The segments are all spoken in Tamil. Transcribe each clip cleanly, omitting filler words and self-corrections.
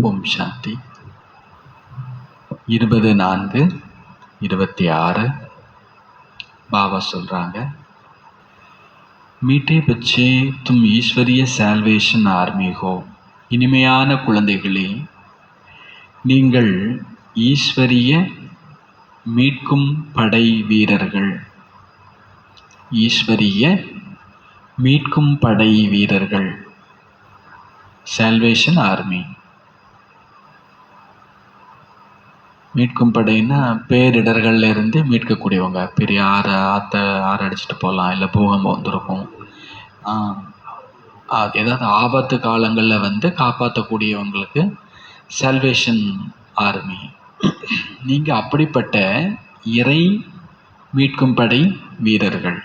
ஓம் சாந்தி. 20/4/26 பாபா சொல்கிறாங்க, மீட்டே பச்சே தும் ஈஸ்வரிய சால்வேஷன் ஆர்மி ஹோ. இனிமையான குழந்தைகளே, நீங்கள் ஈஸ்வரிய மீட்கும் படை வீரர்கள். ஈஸ்வரிய மீட்கும் படை வீரர்கள், சால்வேஷன் ஆர்மி. மீட்கும் படைன்னா பேரிடர்கள்ல இருந்து மீட்கக்கூடியவங்க. பெரிய ஆறு அடிச்சுட்டு போகலாம், இல்லை பூகம்பம் வந்திருக்கும், ஏதாவது ஆபத்து காலங்களில் வந்து காப்பாற்றக்கூடியவங்களுக்கு சால்வேஷன் ஆர்மி. நீங்கள் அப்படிப்பட்ட இறை மீட்கும் படை வீரர்கள்.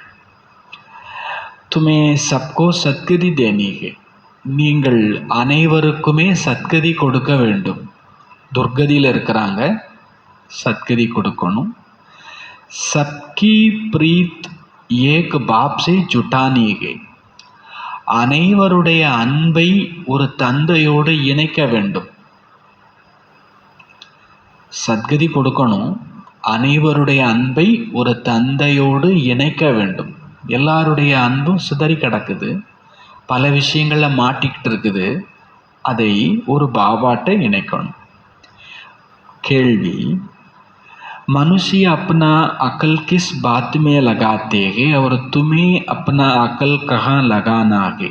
துமே சப்கோ சத்கதி தேனீகே. நீங்கள் அனைவருக்குமே சத்கதி கொடுக்க வேண்டும். துர்கதியில் இருக்கிறாங்க, சத்கதி கொடுக்கணும். சப்கி பிரீத் ஏக் பாப் சே ஜுட்டானீகே. அனைவருடைய அன்பை ஒரு தந்தையோடு இணைக்க வேண்டும். சத்கதி கொடுக்கணும், அனைவருடைய அன்பை ஒரு தந்தையோடு இணைக்க வேண்டும். எல்லாருடைய அன்பும் சிதறி கிடக்குது, பல விஷயங்களில் மாட்டிக்கிட்டு இருக்குது. அதை ஒரு பாபாட்ட இணைக்கணும். கேள்வி, मनुष्य अपना अकल किस बात में लगाते हैं और तुम्हें अपना अकल कहाँ लगाना है?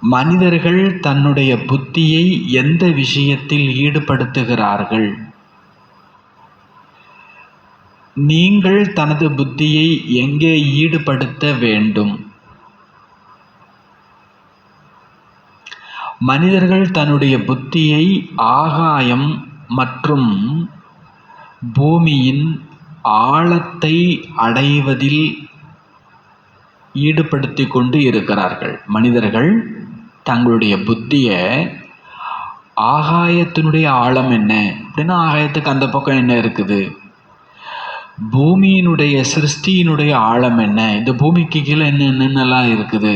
மனிதர்கள் தன்னுடைய புத்தியை எந்த விஷயத்தில் ஈடுபடுத்துகிறார்கள்? நீங்கள் தனது புத்தியை எங்கே ஈடுபடுத்த வேண்டும்? மனிதர்கள் தன்னுடைய புத்தியை ஆகாயம் மற்றும் பூமியின் ஆழத்தை அடைவதில் ஈடுபடுத்தி கொண்டு இருக்கிறார்கள். மனிதர்கள் தங்களுடைய புத்தியை ஆகாயத்தினுடைய ஆழம் என்ன அப்படின்னா, ஆகாயத்துக்கு அந்த பக்கம் என்ன இருக்குது, பூமியினுடைய சிருஷ்டியினுடைய ஆழம் என்ன, இந்த பூமிக்கு கீழே என்னென்னலாம் இருக்குது,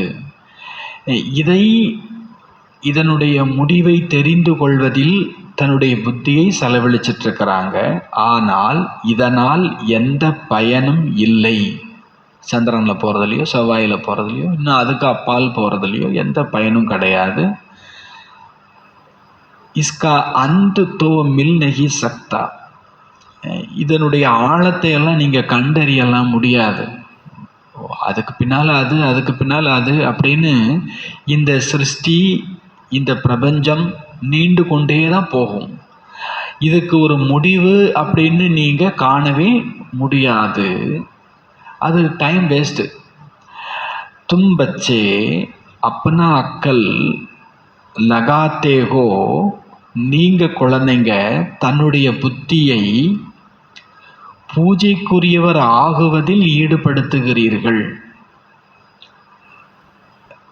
இதனுடைய முடிவை தெரிந்து கொள்வதில் தன்னுடைய புத்தியை செலவழிச்சிட்டு இருக்கிறாங்க. ஆனால் இதனால் எந்த பயனும் இல்லை. சந்திரனில் போகிறதுலையோ, செவ்வாயில் போகிறதுலையோ, இன்னும் அதுக்கு அப்பால் போகிறதுலையோ எந்த பயனும் கிடையாது. இஸ்கா அந்த தோ மில் நகி சக்தா. இதனுடைய ஆழத்தை எல்லாம் நீங்கள் கண்டறியலாம் முடியாது. அதுக்கு பின்னால் அது அப்படின்னு இந்த சிருஷ்டி, இந்த பிரபஞ்சம் நீண்டு கொண்டே தான் போகும். இதுக்கு ஒரு முடிவு அப்படின்னு நீங்கள் காணவே முடியாது. அது டைம் வேஸ்ட்டு. தும் பச்சே அப்பனா அக்கல் லகாத்தே ஹோ. நீங்கள் குழந்தைங்க தன்னுடைய புத்தியை பூஜைக்குரியவர் ஆகுவதில் ஈடுபடுத்துகிறீர்கள்.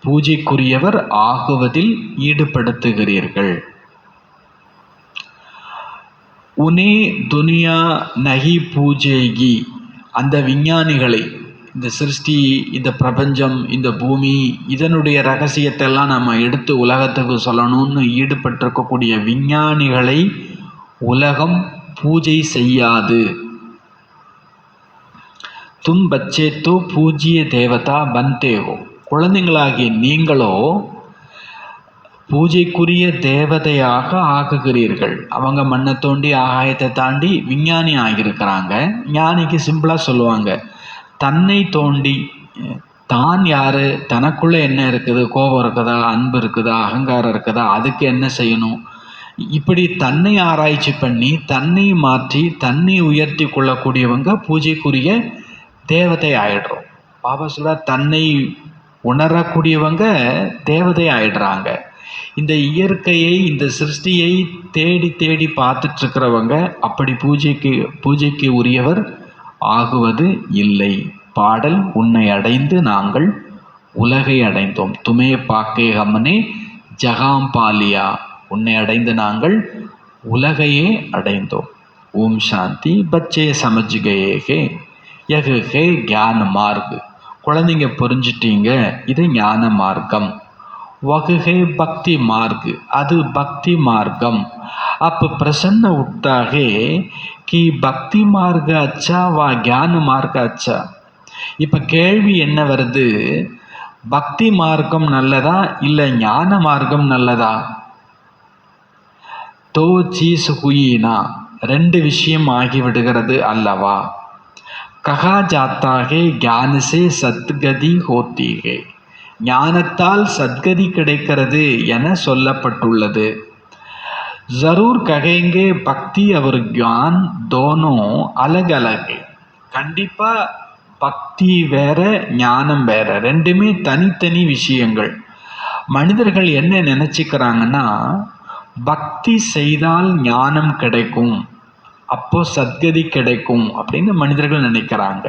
பூஜைக்குரியவர் ஆகுவதில் ஈடுபடுத்துகிறீர்கள். உனே துனியா நகி பூஜேகி. அந்த விஞ்ஞானிகளை, இந்த சிருஷ்டி, இந்த பிரபஞ்சம், இந்த பூமி, இதனுடைய ரகசியத்தை எல்லாம் நம்ம எடுத்து உலகத்துக்கு சொல்லணும்னு ஈடுபட்டிருக்கக்கூடிய விஞ்ஞானிகளை உலகம் பூஜை செய்யாது. தும் பச்சே தோ பூஜ்ய தேவதா பந்தேகோ. குழந்தைங்களாகிய நீங்களோ பூஜைக்குரிய தேவதையாக ஆகுகிறீர்கள். அவங்க மண்ணை தோண்டி ஆகாயத்தை தாண்டி விஞ்ஞானி ஆகியிருக்கிறாங்க. ஞானிக்கு சிம்பிளாக சொல்லுவாங்க, தன்னை தோண்டி தான் யார், தனக்குள்ளே என்ன இருக்குது, கோபம் இருக்குதா, அன்பு இருக்குதா, அகங்காரம் இருக்குதா, அதுக்கு என்ன செய்யணும், இப்படி தன்னை ஆராய்ச்சி பண்ணி தன்னை மாற்றி தன்னை உயர்த்தி கொள்ளக்கூடியவங்க பூஜைக்குரிய தேவதை ஆயிடுறோம். பாபா சொல்ல, தன்னை உணரக்கூடியவங்க தேவதை ஆயிடுறாங்க. இந்த இயற்கையை, இந்த சிருஷ்டியை தேடி தேடி பார்த்துட்ருக்கிறவங்க அப்படி பூஜைக்கு உரியவர் ஆகுவது இல்லை. பாடல், உன்னை அடைந்து நாங்கள் உலகை அடைந்தோம். துமே பாக்கே ஹம்னே ஜகாம் பாலியா. உன்னை அடைந்து நாங்கள் உலகையே அடைந்தோம். ஓம் சாந்தி. பச்சே சமஜ் கயே ஹே யஹ் ஞான மார்க். குழந்தைங்க புரிஞ்சிட்டீங்க, இது ஞான மார்க்கம். वह भक्ति मार्ग, அது பக்தி மார்க்கம். அப்போ பிரசன்ன उठता है कि பக்தி மார்க்க अच्छा वा ज्ञान मार्ग अच्छा. இப்போ கேள்வி என்ன வருது, பக்தி மார்க்கம் நல்லதா இல்லை ஞான மார்க்கம் நல்லதா? தோ சீஸ் ஹுயினா, ரெண்டு விஷயம் ஆகிவிடுகிறது அல்லவா? கஹா ஜாத்தா ஹே ज्ञान से सद्गति होती है, ஞானத்தால் சத்கதி கிடைக்கிறது என சொல்லப்பட்டுள்ளது. ஜரூர் ககேங்கே பக்தி और ज्ञान दोनों अलग अलग है. கண்டிப்பா பக்தி வேற ஞானம் வேற, ரெண்டுமே தனித்தனி விஷயங்கள். மனிதர்கள் என்ன நினைச்சுக்கிறாங்கன்னா, பக்தி செய்தால் ஞானம் கிடைக்கும், அப்போ சத்கதி கிடைக்கும் அப்படின்னு மனிதர்கள் நினைக்கிறாங்க.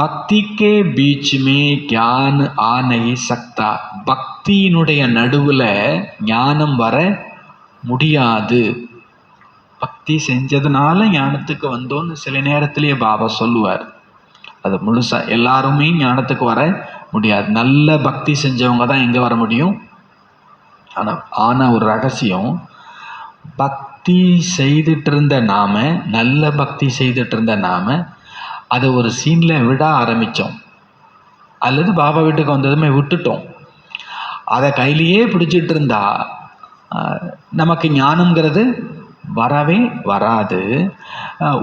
பக்தி கே பீச் மே ஞான் ஆ நஹி சக்தா, பக்தியினுடைய நடுவில் ஞானம் வர முடியாது. பக்தி செஞ்சதுனால ஞானத்துக்கு வந்தோன்னு சில நேரத்திலேயே பாபா சொல்லுவார். அது முழுசா எல்லாருமே ஞானத்துக்கு வர முடியாது. நல்ல பக்தி செஞ்சவங்க தான் எங்கே வர முடியும். ஆனால் ஒரு ரகசியம், பக்தி செய்துட்டு இருந்த நாம, நல்ல பக்தி செய்துட்டு இருந்த நாம அதை ஒரு சீனில் விட ஆரம்பித்தோம், அல்லது பாபா வீட்டுக்கு வந்ததுமே விட்டுட்டோம். அதை கையிலேயே பிடிச்சிட்டு இருந்தா நமக்கு ஞானம்ங்கிறது வரவே வராது.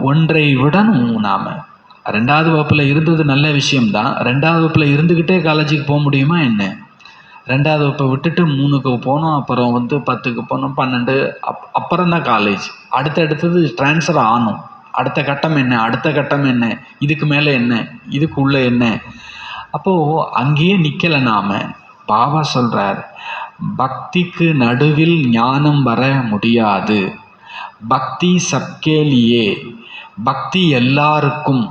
ஒன்றை விடணும். நாம் 2வது வகுப்பில் இருந்தது நல்ல விஷயம்தான். 2வது வகுப்பில் இருந்துக்கிட்டே காலேஜுக்கு போக முடியுமா என்ன? 2வது வகுப்பை விட்டுட்டு 3க்கு போனோம், அப்புறம் 10க்கு போனோம், 12, அப்புறம் தான் காலேஜ். அடுத்தடுத்தது ட்ரான்ஸ்ஃபர் ஆகணும். அடுத்த கட்டம் என்ன, அடுத்த கட்டம் என்ன, இதுக்கு மேலே என்ன, இதுக்குள்ளே என்ன. அப்போது அங்கேயே நிற்கலை நாம். பாபா சொல்கிறார், பக்திக்கு நடுவில் ஞானம் வர முடியாது. பக்தி சப்கேலியே, பக்தி எல்லாருக்கும்.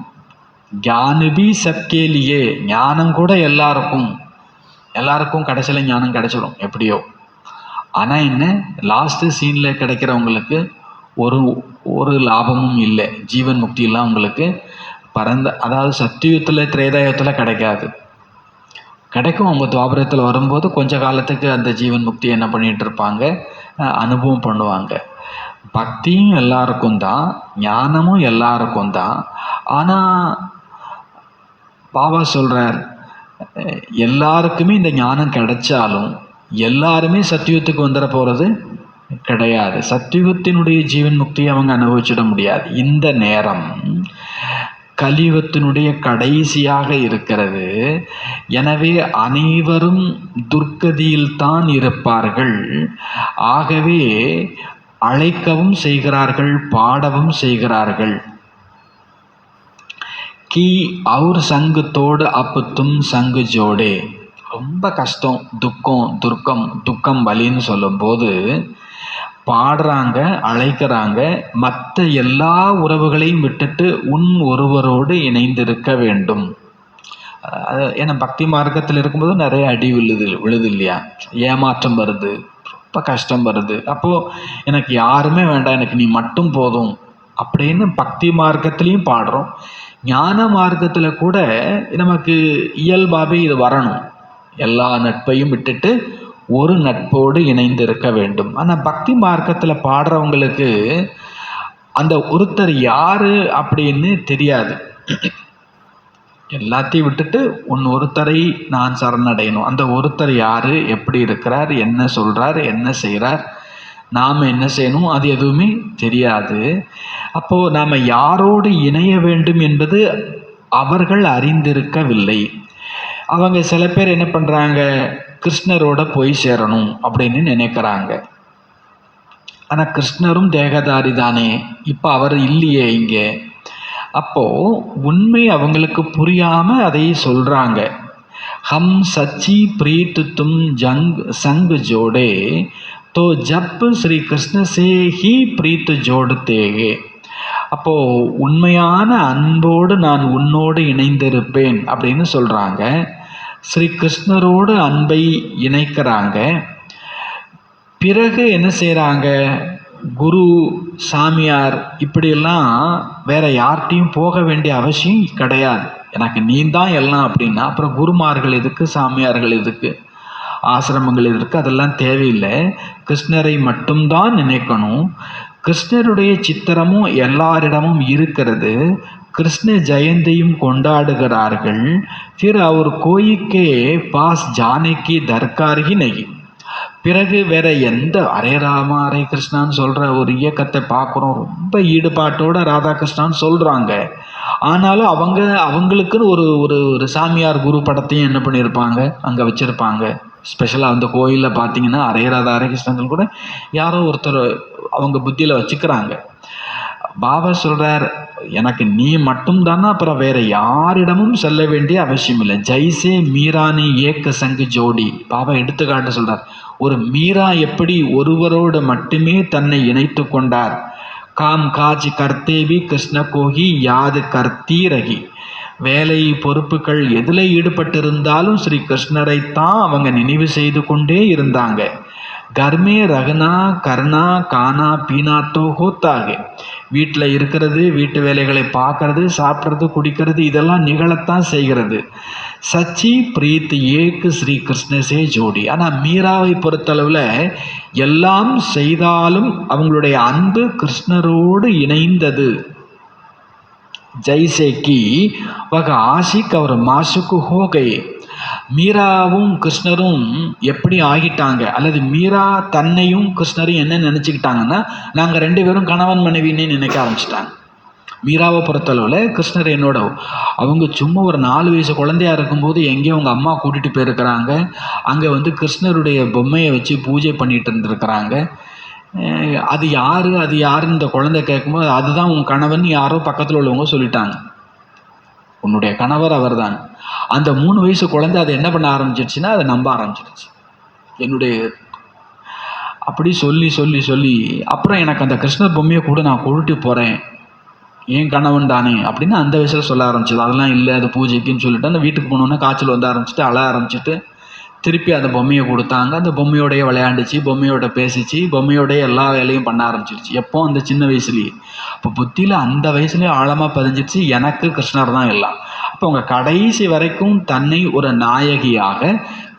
ஞானபி சப்கேலியே, ஞானம் கூட எல்லாருக்கும். எல்லாருக்கும் கடைசியில் ஞானம் கிடைச்சிடும் எப்படியோ. ஆனால் என்ன, லாஸ்ட்டு சீனில் கிடைக்கிறவங்களுக்கு ஒரு லாபமும் இல்லை. ஜீவன் முக்தியெல்லாம் உங்களுக்கு அதாவது சத்தியுகத்தில் திரேதாயுகத்தில் கிடைக்காது. கிடைக்கும், அவங்க துவாபரத்தில் வரும்போது கொஞ்ச காலத்துக்கு அந்த ஜீவன் முக்தி என்ன பண்ணிகிட்டு இருப்பாங்க, அனுபவம் பண்ணுவாங்க. பக்தியும் எல்லாருக்கும் தான், ஞானமும் எல்லாருக்கும் தான். ஆனால் பாபா சொல்கிறார், எல்லாருக்குமே இந்த ஞானம் கிடைச்சாலும் எல்லாருமே சத்தியுகத்துக்கு வந்துட போகிறது கிடையாது. சத்தியுகத்தினுடைய ஜீவன் முக்தியை அவங்க அனுபவிச்சிட முடியாது. இந்த நேரம் கலியுகத்தினுடைய கடைசியாக இருக்கிறது. எனவே அனைவரும் துர்க்கதியில்தான் இருப்பார்கள். ஆகவே அழைக்கவும் செய்கிறார்கள், பாடவும் செய்கிறார்கள். கி அவர் சங்கத்தோடு அப்பத்தும் சங்கு ஜோடே. ரொம்ப கஷ்டம், துக்கம் வலின்னு சொல்லும்போது பாடுறாங்க, அழைக்கிறாங்க, மற்ற எல்லா உறவுகளையும் விட்டுட்டு ஒருவரோடு இணைந்திருக்க வேண்டும். ஏன்னா பக்தி மார்க்கத்தில் இருக்கும்போது நிறைய அடி விழுது இல்லையா, ஏமாற்றம் வருது, ரொம்ப கஷ்டம் வருது. அப்போது எனக்கு யாருமே வேண்டாம், எனக்கு நீ மட்டும் போதும் அப்படின்னு பக்தி மார்க்கத்துலேயும் பாடுறோம். ஞான மார்க்கத்தில் கூட நமக்கு இயல்பாகவே இது வரணும். எல்லா நட்பையும் விட்டுட்டு ஒரு நட்போடு இணைந்து இருக்க வேண்டும். ஆனால் பக்தி மார்க்கத்தில் பாடுறவங்களுக்கு அந்த ஒருத்தர் யார் அப்படின்னு தெரியாது. எல்லாத்தையும் விட்டுட்டு ஒருத்தரை நான் சரணடையணும். அந்த ஒருத்தர் யார், எப்படி இருக்கிறார், என்ன சொல்கிறார், என்ன செய்கிறார், நாம் என்ன செய்யணும், அது எதுவுமே தெரியாது. அப்போது நாம் யாரோடு இணைய வேண்டும் என்பது அவர்கள் அறிந்திருக்கவில்லை. அவங்க சில பேர் என்ன பண்ணுறாங்க, கிருஷ்ணரோட போய் சேரணும் அப்படின்னு நினைக்கிறாங்க. ஆனால் கிருஷ்ணரும் தேகதாரி தானே, இப்போ அவர் இல்லையே இங்கே. அப்போது உண்மை அவங்களுக்கு புரியாமல் அதை சொல்கிறாங்க. ஹம் சச்சி பிரீத் தும் சங் ஜோடே तो जब श्री कृष्ण से ही प्रीत जोड़ते हैं. அப்போது உண்மையான அன்போடு நான் உன்னோடு இணைந்திருப்பேன் அப்படின்னு சொல்கிறாங்க. ஸ்ரீ கிருஷ்ணரோடு அன்பை இணைக்கிறாங்க. பிறகு என்ன செய்கிறாங்க, குரு, சாமியார் இப்படியெல்லாம் வேற யார்கிட்டையும் போக வேண்டிய அவசியம் கிடையாது. எனக்கு நீ தான் எல்லாம் அப்படின்னா அப்புறம் குருமார்கள் எதுக்கு, சாமியார்கள் எதுக்கு? ஆசிரமங்கள் இருக்குது, அதெல்லாம் தேவையில்லை. கிருஷ்ணரை மட்டும்தான் நினைக்கணும். கிருஷ்ணருடைய சித்திரமும் எல்லாரிடமும் இருக்கிறது. கிருஷ்ண ஜெயந்தியும் கொண்டாடுகிறார்கள். फिर और कोई के पास जाने की दरकार ही नहीं. பிறகு வேற எந்த ஹரே ராமா ஹரே கிருஷ்ணான்னு சொல்கிற ஒரு இயக்கத்தை பார்க்குறோம். ரொம்ப ஈடுபாட்டோட ராதாகிருஷ்ணான்னு சொல்கிறாங்க. ஆனாலும் அவங்களுக்குன்னு ஒரு ஒரு ஒரு சாமியார் குரு படத்தையும் என்ன பண்ணியிருப்பாங்க, அங்கே வச்சுருப்பாங்க. ஸ்பெஷலாக அந்த கோயிலில் பார்த்தீங்கன்னா ஹரே ராதா ஹரே கிருஷ்ணன் கூட யாரோ ஒருத்தர் அவங்க புத்தியில் வச்சுக்கிறாங்க. பாபா சொல்கிறார், எனக்கு நீ மட்டும்தானா, அப்புறம் வேற யாரிடமும் செல்ல வேண்டிய அவசியம் இல்லை. ஜெய்சே மீரானி ஏக்க சங்கு ஜோடி. பாபா எடுத்துக்காட்டு சொல்கிறார். ஒரு மீரா எப்படி ஒருவரோடு மட்டுமே தன்னை இணைத்து கொண்டார். காம் காஜ் கர்த்தேவி கிருஷ்ண கோஹி யாது கர்த்தி ரகி. வேலை பொறுப்புகள் எதில் ஈடுபட்டிருந்தாலும் ஸ்ரீ கிருஷ்ணரைத்தான் அவங்க நினைவு செய்து கொண்டே இருந்தாங்க. கர்மே ரகனா கர்ணா கானா பீனாத்தோ ஹோத்தாகே. வீட்டில் இருக்கிறது, வீட்டு வேலைகளை பார்க்கறது, சாப்பிட்றது, குடிக்கிறது, இதெல்லாம் நிகழத்தான் செய்கிறது. சச்சி பிரீத் ஏக்கு ஸ்ரீ கிருஷ்ணசே ஜோடி. ஆனால் மீராவை பொறுத்தளவில் எல்லாம் செய்தாலும் அவங்களுடைய அன்பு கிருஷ்ணரோடு இணைந்தது. ஜெய்சே கி வக ஆஷிக் அவர் மாசுக்கு ஹோகை. மீராவும் கிருஷ்ணரும் எப்படி ஆகிட்டாங்க, அல்லது மீரா தன்னையும் கிருஷ்ணரையும் என்ன நினச்சிக்கிட்டாங்கன்னா, நாங்கள் 2 பேரும் கணவன் மனைவின்னு நினைக்க ஆரம்பிச்சிட்டாங்க. மீராவை பொறுத்தளவில் கிருஷ்ணர் என்னோட, அவங்க சும்மா ஒரு 4 வயசு குழந்தையா இருக்கும்போது எங்கேயோ அவங்க அம்மா கூட்டிகிட்டு போயிருக்கிறாங்க. அங்கே கிருஷ்ணருடைய பொம்மையை வச்சு பூஜை பண்ணிட்டு இருந்திருக்கிறாங்க. அது யாருன்னு இந்த குழந்தை கேட்கும்போது, அதுதான் உன் கணவன் யாரோ பக்கத்தில் உள்ளவங்க சொல்லிட்டாங்க. உன்னுடைய கணவர் அவர் தான். அந்த 3 வயசு குழந்தை அதை என்ன பண்ண ஆரம்பிச்சிருச்சுன்னா, அதை நம்ப ஆரம்பிச்சிருச்சு. என்னுடைய அப்படி சொல்லி சொல்லி சொல்லி அப்புறம் எனக்கு அந்த கிருஷ்ணர் பொம்மையை கூட நான் கொண்டுட்டு போகிறேன், ஏன் கணவன் தானே அப்படின்னு அந்த வயசில் சொல்ல ஆரம்பிச்சது. அதெல்லாம் இல்லை, அது பூஜைக்குன்னு சொல்லிட்டு அந்த வீட்டுக்கு போனோன்னே காய்ச்சல் வந்து ஆரம்பிச்சுட்டு அழ ஆரம்பிச்சுட்டு திருப்பி அந்த பொம்மையை கொடுத்தாங்க. அந்த பொம்மையோடைய விளையாண்டுச்சு, பொம்மையோட பேசிச்சு, பொம்மையோடைய எல்லா வேலையும் பண்ண ஆரம்பிச்சிருச்சு. எப்போ அந்த சின்ன வயசுலேயே. இப்போ புத்தியில் அந்த வயசுலேயே ஆழமாக பதிஞ்சிருச்சு, எனக்கு கிருஷ்ணர் தான் எல்லாம். அப்போ அவங்க கடைசி வரைக்கும் தன்னை ஒரு நாயகியாக,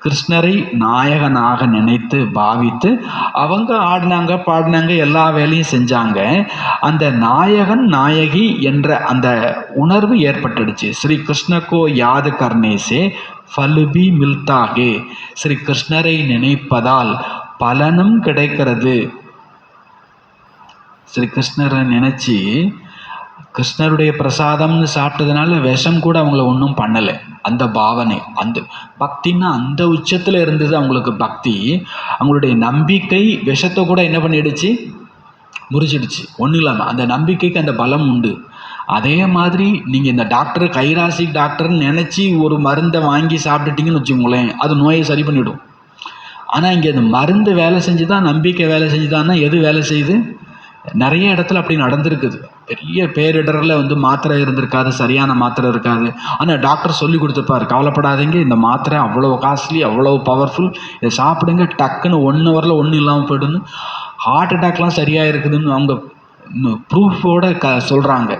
கிருஷ்ணரை நாயகனாக நினைத்து பாவித்து அவங்க ஆடினாங்க, பாடினாங்க, எல்லா வேலையும் செஞ்சாங்க. அந்த நாயகன் நாயகி என்ற அந்த உணர்வு ஏற்பட்டுடுச்சு. ஸ்ரீ கிருஷ்ணக்கோ யாது கர்ணேசே ஃபலுபி மில்தாகே. ஸ்ரீ கிருஷ்ணரை நினைப்பதால் பலனும் கிடைக்கிறது. ஸ்ரீ கிருஷ்ணரை நினைச்சு கிருஷ்ணருடைய பிரசாதம்னு சாப்பிட்டதுனால விஷம் கூட அவங்கள ஒன்றும் பண்ணலை. அந்த பாவனை, அந்த பக்தின்னா அந்த உச்சத்தில் இருந்தது அவங்களுக்கு பக்தி. அவங்களுடைய நம்பிக்கை விஷத்தை கூட என்ன பண்ணிடுச்சு, முறிச்சிடுச்சு. ஒன்றும் இல்லாமல் அந்த நம்பிக்கைக்கு அந்த பலம் உண்டு. அதே மாதிரி நீங்கள் இந்த டாக்டர் கைராசிக் டாக்டர்னு நினச்சி ஒரு மருந்தை வாங்கி சாப்பிட்டுட்டிங்கன்னு வச்சுக்கோங்களேன், அது நோயை சரி பண்ணிவிடும். ஆனால் இங்கே அந்த மருந்து வேலை செஞ்சு தான், நம்பிக்கை வேலை செஞ்சு தான்னா எது வேலை செய்யுது? நிறைய இடத்துல அப்படி நடந்திருக்குது. பெரிய பேரிடரில் மாத்திரை இருந்திருக்காது, சரியான மாத்திரை இருக்காது. ஆனால் டாக்டர் சொல்லி கொடுத்துருப்பார், கவலைப்படாதீங்க, இந்த மாத்திரை அவ்வளோ காஸ்ட்லி, அவ்வளோ பவர்ஃபுல், இதை சாப்பிடுங்க, டக்குன்னு 1 ஹவரில் ஒன்றும் இல்லாமல் போயிடுன்னு. ஹார்ட் அட்டாக்லாம் சரியாக இருக்குதுன்னு அவங்க ப்ரூஃபோடு சொல்கிறாங்க.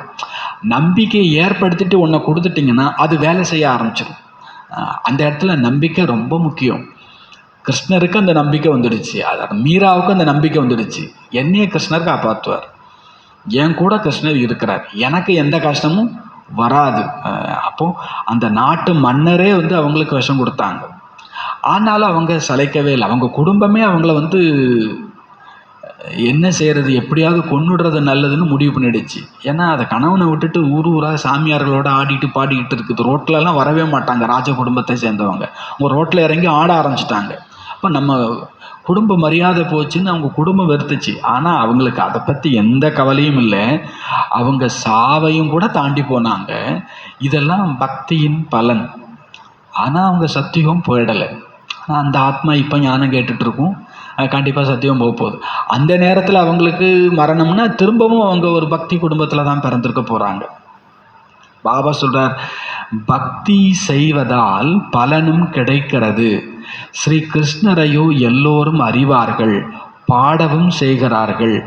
நம்பிக்கையை ஏற்படுத்திட்டு ஒன்றை கொடுத்துட்டிங்கன்னா அது வேலை செய்ய ஆரம்பிச்சிடும். அந்த இடத்துல நம்பிக்கை ரொம்ப முக்கியம். கிருஷ்ணருக்கு அந்த நம்பிக்கை வந்துடுச்சு, மீராவுக்கு அந்த நம்பிக்கை வந்துடுச்சு. என்னையே கிருஷ்ணர் காப்பாற்றுவார், என் கூட கிருஷ்ணர் இருக்கிறார், எனக்கு எந்த கஷ்டமும் வராது. அப்போது அந்த நாட்டு மன்னரே அவங்களுக்கு விஷம் கொடுத்தாங்க. ஆனாலும் அவங்க சளைக்கவே இல்லை. அவங்க குடும்பமே அவங்கள என்ன செய்கிறது, எப்படியாவது கொன்னுடுறது நல்லதுன்னு முடிவு பண்ணிடுச்சு. ஏன்னா அதை கணவனை விட்டுட்டு ஊராக சாமியார்களோடு ஆடிட்டு பாடிக்கிட்டு இருக்குது. ரோட்லலாம் வரவே மாட்டாங்க ராஜ குடும்பத்தை சேர்ந்தவங்க. அவங்க ரோட்டில் இறங்கி ஆட ஆரம்பிச்சிட்டாங்க. அப்போ நம்ம குடும்ப மரியாதை போச்சுன்னு அவங்க குடும்பம் வெறுத்துச்சு. ஆனால் அவங்களுக்கு அதை பற்றி எந்த கவலையும் இல்லை. அவங்க சாவையும் கூட தாண்டி போனாங்க. இதெல்லாம் பக்தியின் பலன். ஆனால் அவங்க சத்தியம் போயிடலை. ஆனால் அந்த ஆத்மா இப்போ ஞானம் கேட்டுட்ருக்கும், கண்டிப்பாக சத்தியம் போக போகுது. அந்த நேரத்தில் அவங்களுக்கு மரணம்னா திரும்பவும் அவங்க ஒரு பக்தி குடும்பத்தில் தான் பிறந்திருக்க போகிறாங்க. பாபா சொல்கிறார், பக்தி செய்வதால் பலனும் கிடைக்கிறது. ஸ்ரீ கிருஷ்ணரையோ எல்லோரும் அறிவார்கள், பாடவும் செய்கிறார்கள்.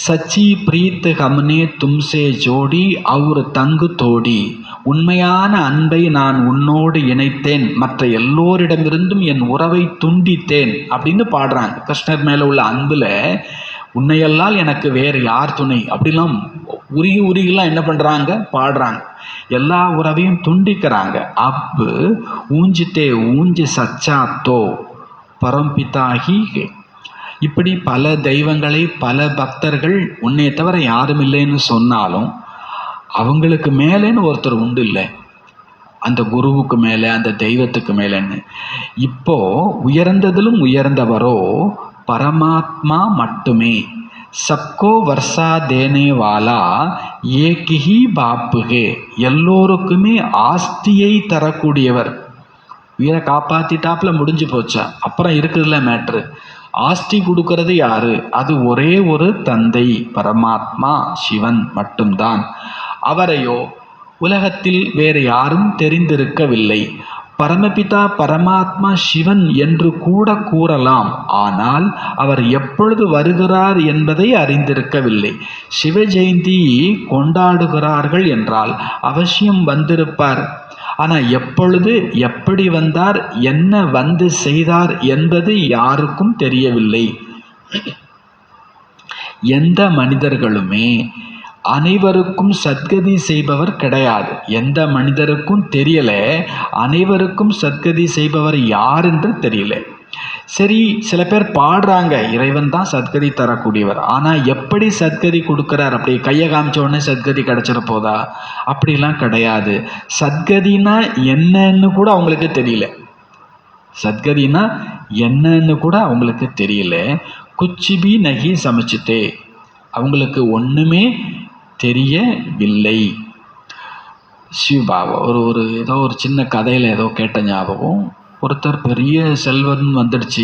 சச்சி பிரீத் ஹம்னே தும்சே ஜோடி அவுர் தங்கு தோடி, உண்மையான அன்பை நான் உன்னோடு இணைத்தேன், மற்ற எல்லோரிடமிருந்தும் என் உறவை துண்டித்தேன் அப்படின்னு பாடுறாங்க. கிருஷ்ணர் மேலே உள்ள அன்பில் உன்னையெல்லாம் எனக்கு வேறு யார் துணை அப்படிலாம் உருகி உருகிலாம் என்ன பண்ணுறாங்க, பாடுறாங்க. எல்லா உறவையும் துண்டிக்கிறாங்க. அப்பு ஊஞ்சித்தே ஊஞ்சி சச்சாத்தோ பரம்பிதாகி. இப்படி பல தெய்வங்களை பல பக்தர்கள் உன்னை தவிர யாரும் இல்லைன்னு சொன்னாலும் அவங்களுக்கு மேலேன்னு ஒருத்தர் உண்டு இல்லை, அந்த குருவுக்கு மேலே அந்த தெய்வத்துக்கு மேலேன்னு. இப்போ உயர்ந்ததிலும் உயர்ந்தவரோ பரமாத்மா மட்டுமே. சப்கோ வர்ஷா தேனே வாலா ஏக் ஹி பாப்புகே, எல்லோருக்குமே ஆஸ்தியை தரக்கூடியவர். உயிரை காப்பாற்றிட்டாப்புல முடிஞ்சு போச்சா, அப்புறம் இருக்குதுல்ல மேட்ரு. ஆஸ்தி கொடுக்கறது யாரு? அது ஒரே ஒரு தந்தை பரமாத்மா சிவன் மட்டும்தான். அவரையோ உலகத்தில் வேறு யாரும் தெரிந்திருக்கவில்லை. பரமபிதா பரமாத்மா சிவன் என்று கூட கூறலாம், ஆனால் அவர் எப்பொழுது வருகிறார் என்பதை அறிந்திருக்கவில்லை. சிவ ஜெயந்தி கொண்டாடுகிறார்கள் என்றால் அவசியம் வந்திருப்பார். ஆனால் எப்பொழுது எப்படி வந்தார், என்ன வந்து செய்தார் என்பது யாருக்கும் தெரியவில்லை. எந்த மனிதர்களுமே அனைவருக்கும் சத்கதி செய்பவர் கிடையாது. எந்த மனிதருக்கும் தெரியல, அனைவருக்கும் சத்கதி செய்பவர் யார் என்று தெரியல. சரி, சில பேர் பாடுறாங்க இறைவன் தான் சத்கதி தரக்கூடியவர், ஆனால் எப்படி சத்கதி கொடுக்குறார், அப்படி கையை காமிச்ச உடனே சத்கதி கிடைச்சிட போதா? அப்படிலாம் கிடையாது. சத்கதினா என்னன்னு கூட அவங்களுக்கு தெரியல. சத்கதினா என்னன்னு கூட அவங்களுக்கு தெரியல. குச்சிபி நகி சமைச்சிட்டே, அவங்களுக்கு ஒன்றுமே தெரியவில்லை. சிவபாபா ஒரு ஏதோ ஒரு சின்ன கதையில் ஏதோ கேட்ட ஞாபகம். ஒருத்தர் பெரிய செல்வன் வந்துடுச்சு,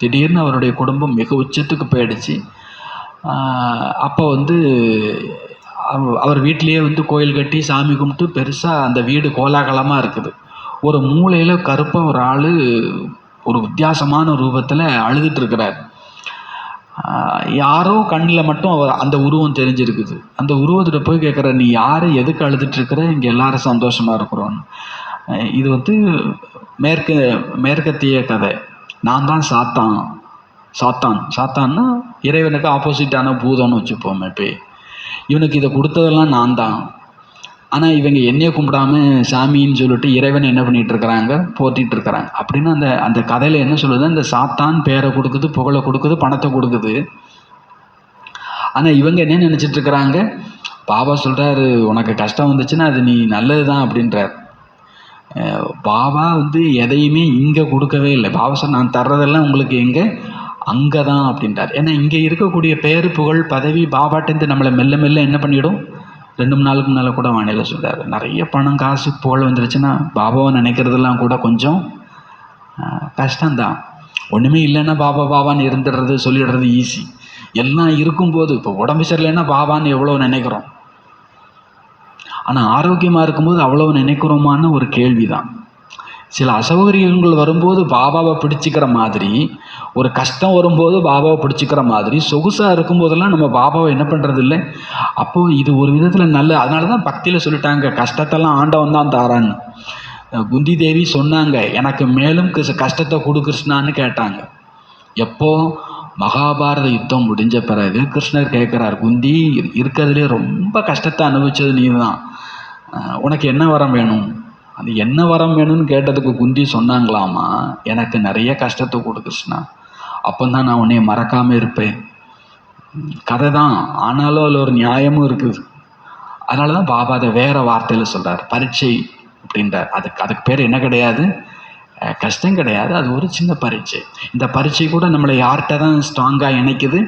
திடீர்னு அவருடைய குடும்பம் மிக உச்சத்துக்கு போயிடுச்சு. அப்போ அவர் வீட்டிலேயே கோயில் கட்டி சாமி கும்பிட்டு பெருசாக அந்த வீடு கோலாகலமாக இருக்குது. ஒரு மூலையில் கருப்பாக ஒரு ஆள் ஒரு வித்தியாசமான ரூபத்தில் அழுதுட்டுருக்கிறார். யாரோ கண்ணில் மட்டும் அந்த உருவம் தெரிஞ்சிருக்குது. அந்த உருவத்திட்ட போய் கேட்குற, நீ யார், எதுக்கு அழுதுட்டுருக்கிற, இங்கே எல்லாரும் சந்தோஷமாக இருக்கிறோன்னு. இது மேற்கத்திய கதை. நான் தான் சாத்தான்னா இறைவனுக்கு ஆப்போசிட்டான பூதம்னு வச்சுப்போமே. இப்போ இவனுக்கு இதை கொடுத்ததெல்லாம் நான் தான். ஆனால் இவங்க என்னையை கும்பிடாம சாமின்னு சொல்லிட்டு இறைவனை என்ன பண்ணிகிட்டு இருக்கிறாங்க, போற்றிட்டு இருக்கிறாங்க. அப்படின்னு அந்த கதையில் என்ன சொல்லுது, அந்த சாத்தான் பேரை கொடுக்குது, புகழை கொடுக்குது, பணத்தை கொடுக்குது. ஆனால் இவங்க என்ன நினச்சிட்டு இருக்கிறாங்க, பாபா சொல்கிறாரு உனக்கு கஷ்டம் வந்துச்சுன்னா அது நீ நல்லது தான் அப்படின்றார். பாபா எதையுமே இங்கே கொடுக்கவே இல்லை. பாபா சார் நான் தர்றதெல்லாம் உங்களுக்கு எங்கே, அங்கே தான் அப்படின்றார். ஏன்னா இங்கே இருக்கக்கூடிய பேர் புகழ் பதவி பாபாட்டேருந்து நம்மளை மெல்ல மெல்ல என்ன பண்ணிவிடும். 2-3 நாளுக்கு முன்னால் கூட வானிலை சொல்கிறார், நிறைய பணம் காசு புகழ் வந்துருச்சுன்னா பாபாவை நினைக்கிறதெல்லாம் கூட கொஞ்சம் கஷ்டம்தான். ஒன்றுமே இல்லைன்னா பாபான்னு இருந்துடுறது, சொல்லிடுறது ஈஸி. எல்லாம் இருக்கும்போது இப்போ உடம்பு சரியில்லைன்னா பாபான்னு எவ்வளோ நினைக்கிறோம், ஆனால் ஆரோக்கியமாக இருக்கும்போது அவ்வளோ நினைக்கிறோமான்னு ஒரு கேள்வி தான். சில அசௌகரியங்கள் வரும்போது பாபாவை பிடிச்சிக்கிற மாதிரி, ஒரு கஷ்டம் வரும்போது பாபாவை பிடிச்சிக்கிற மாதிரி, சொகுசாக இருக்கும்போதெல்லாம் நம்ம பாபாவை என்ன பண்ணுறது இல்லை. அப்போது இது ஒரு விதத்தில் நல்ல. அதனால தான் பக்தியில் சொல்லிட்டாங்க கஷ்டத்தெல்லாம் ஆண்டவன் தான் தாரான்னு. குந்தி தேவி சொன்னாங்க, எனக்கு மேலும் கஷ்டத்தை கொடு கிருஷ்ணான்னு கேட்டாங்க. எப்போ மகாபாரத யுத்தம் முடிஞ்ச பிறகு கிருஷ்ணர் கேட்குறார், குந்தி இருக்கிறதுலே ரொம்ப கஷ்டத்தை அனுபவிச்சது நீ தான், உனக்கு என்ன வரம் வேணும்? அது என்ன வரம் வேணும்னு கேட்டதுக்கு குந்தி சொன்னாங்களாமா, எனக்கு நிறைய கஷ்டத்தை கொடு கிருஷ்ணா, அப்போ தான் நான் உன்னைய மறக்காமல் இருப்பேன். கதை தான், ஆனாலும் அதில் ஒரு நியாயமும் இருக்குது. அதனால தான் பாபா அதை வேறு வார்த்தையில் சொல்கிறார், பரீட்சை அப்படின்றார். அதுக்கு பேர் என்ன கிடையாது, கஷ்டம் கிடையாது, அது ஒரு சின்ன பரீட்சை. இந்த பரீட்சை கூட நம்மளை யார்கிட்ட தான் ஸ்ட்ராங்காக இணைக்குது,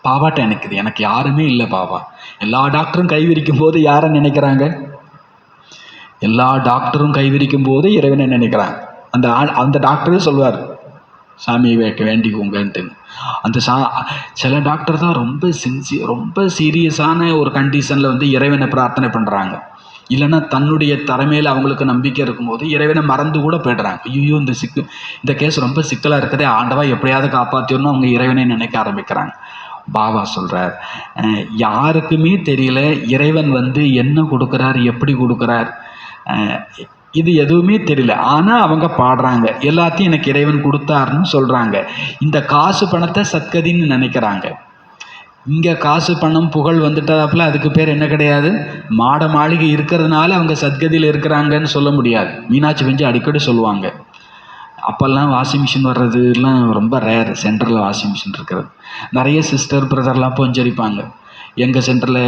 பாபாட்ட இணைக்குது. எனக்கு யாருமே இல்லை பாபா. எல்லா டாக்டரும் கைவிரிக்கும் போது யாரை நினைக்கிறாங்க, எல்லா டாக்டரும் கைவிரிக்கும் போது இறைவனை நினைக்கிறாங்க. அந்த டாக்டரே சொல்வார் சாமியை வேண்டிக்கோங்கன்ட்டு. சில டாக்டர் தான் ரொம்ப சீரியஸான ஒரு கண்டிஷனில் இறைவனை பிரார்த்தனை பண்ணுறாங்க. இல்லைன்னா தன்னுடைய திறமையில் அவங்களுக்கு நம்பிக்கை இருக்கும்போது இறைவனை மறந்து கூட போய்டுறாங்க. ஐயோ இந்த கேஸ் ரொம்ப சிக்கலாக இருக்குதே, ஆண்டவா எப்படியாவது காப்பாற்றிடணும், அவங்க இறைவனை நினைக்க ஆரம்பிக்கிறாங்க. பாபா சொல்கிறார், யாருக்குமே தெரியல இறைவன் வந்து என்ன கொடுக்குறார், எப்படி கொடுக்குறார், இது எதுவுமே தெரியல. ஆனால் அவங்க பாடுறாங்க, எல்லாத்தையும் எனக்கு இறைவன் கொடுத்தாருன்னு சொல்கிறாங்க. இந்த காசு பணத்தை சத்கதின்னு நினைக்கிறாங்க. இங்கே காசு பணம் புகழ் வந்துட்டாப்புல அதுக்கு பேர் என்ன கிடையாது, மாட மாளிகை இருக்கிறதுனால அவங்க சத்கதியில் இருக்கிறாங்கன்னு சொல்ல முடியாது. மீனாட்சி பஞ்சு அடிக்கடி சொல்லுவாங்க, அப்போல்லாம் வாஷிங் மிஷின் வர்றதுலாம் ரொம்ப ரேர், சென்டரில் வாஷிங் மிஷின் இருக்கிறது. நிறைய சிஸ்டர் பிரதர்லாம் பொஞ்சரிப்பாங்க, எங்கள் சென்டரில்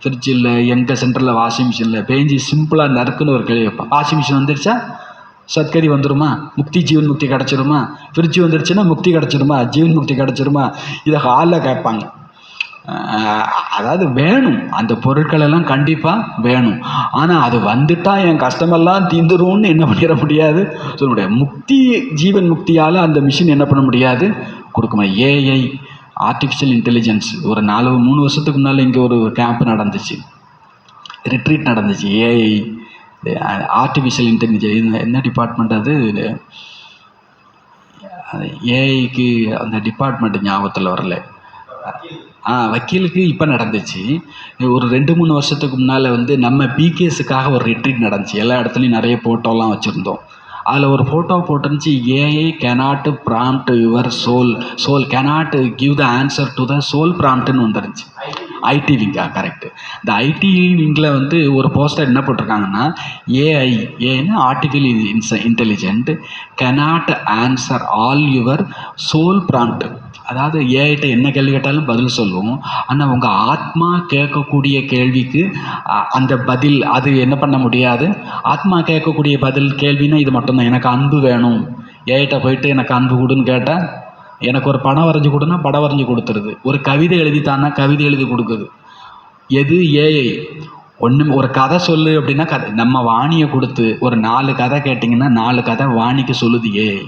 திருச்சியில் எங்கள் சென்டரில் வாஷிங் மிஷினில் பேஞ்சி சிம்பிளாக நறுக்குன்னு ஒரு கேள்வி வைப்பான், வாஷிங் மிஷின் வந்துருச்சா சத்கதி வந்துடுமா, முக்தி ஜீவன் முக்தி கிடச்சிருமா, ஃப்ரிட்ஜ் வந்துருச்சுன்னா முக்தி கிடச்சிருமா, ஜீவன் முக்தி கிடச்சிருமா, இதை ஹாலில் கேட்பாங்க. அதாவது வேணும், அந்த பொருட்கள் எல்லாம் கண்டிப்பாக வேணும். ஆனால் அது வந்துட்டால் என் கஷ்டமெல்லாம் தீந்துரும்னு என்ன பண்ணிட முடியாது, சொல்ல முடியாது. முக்தி ஜீவன் முக்தியால் அந்த மிஷின் என்ன பண்ண முடியாது, கொடுக்க முடியாது. ஏஐ ஆர்டிஃபிஷியல் இன்டெலிஜென்ஸ் ஒரு 3 வருஷத்துக்கு முன்னால் இங்கே ஒரு கேம்ப் நடந்துச்சு, ரிட்ரீட் நடந்துச்சு. ஏஐ ஆர்டிஃபிஷியல் இன்டெலிஜென்ஸ் என்ன டிபார்ட்மெண்ட் அது, ஏஐக்கு அந்த டிபார்ட்மெண்ட் ஞாபகத்தில் வரல. வக்கீலுக்கு இப்போ நடந்துச்சு. ஒரு 2-3 வருஷத்துக்கு முன்னால் வந்து நம்ம பிகேஸுக்காக ஒரு ரிட்ரீட் நடந்துச்சு. எல்லா இடத்துலையும் நிறைய ஃபோட்டோலாம் வச்சுருந்தோம். அதில் ஒரு ஃபோட்டோ போட்டுருந்துச்சு, AI cannot prompt your soul cannot give the answer to the soul ப்ராம்ப்ட்னு வந்துருந்துச்சு. ஐடி விங்கா, கரெக்டு. இந்த ஐடி விங்கில் வந்து ஒரு போஸ்டர் என்ன போட்டிருக்காங்கன்னா, ஏஐன்னா artificial intelligent cannot answer all your soul prompt. அதாவது ஏஐட்ட என்ன கேள்வி கேட்டாலும் பதில் சொல்லுவோம், ஆனால் உங்கள் ஆத்மா கேட்கக்கூடிய கேள்விக்கு அந்த பதில் அது என்ன பண்ண முடியாது. ஆத்மா கேட்கக்கூடிய பதில் கேள்வினா இது மட்டும்தான், எனக்கு அன்பு வேணும். ஏஐட்ட போயிட்டு எனக்கு அன்பு கொடுன்னு கேட்டால், எனக்கு ஒரு படம் வரைஞ்சி கொடுன்னா படம் வரைஞ்சி கொடுத்துருது, ஒரு கவிதை எழுதித்தான்னா கவிதை எழுதி கொடுக்குது. எது ஏஐ? ஒரு கதை சொல்லு அப்படின்னா கதை. நம்ம வாணியை கொடுத்து ஒரு 4 கதை கேட்டிங்கன்னா 4 கதை வாணிக்கு சொல்லுது ஏஐ.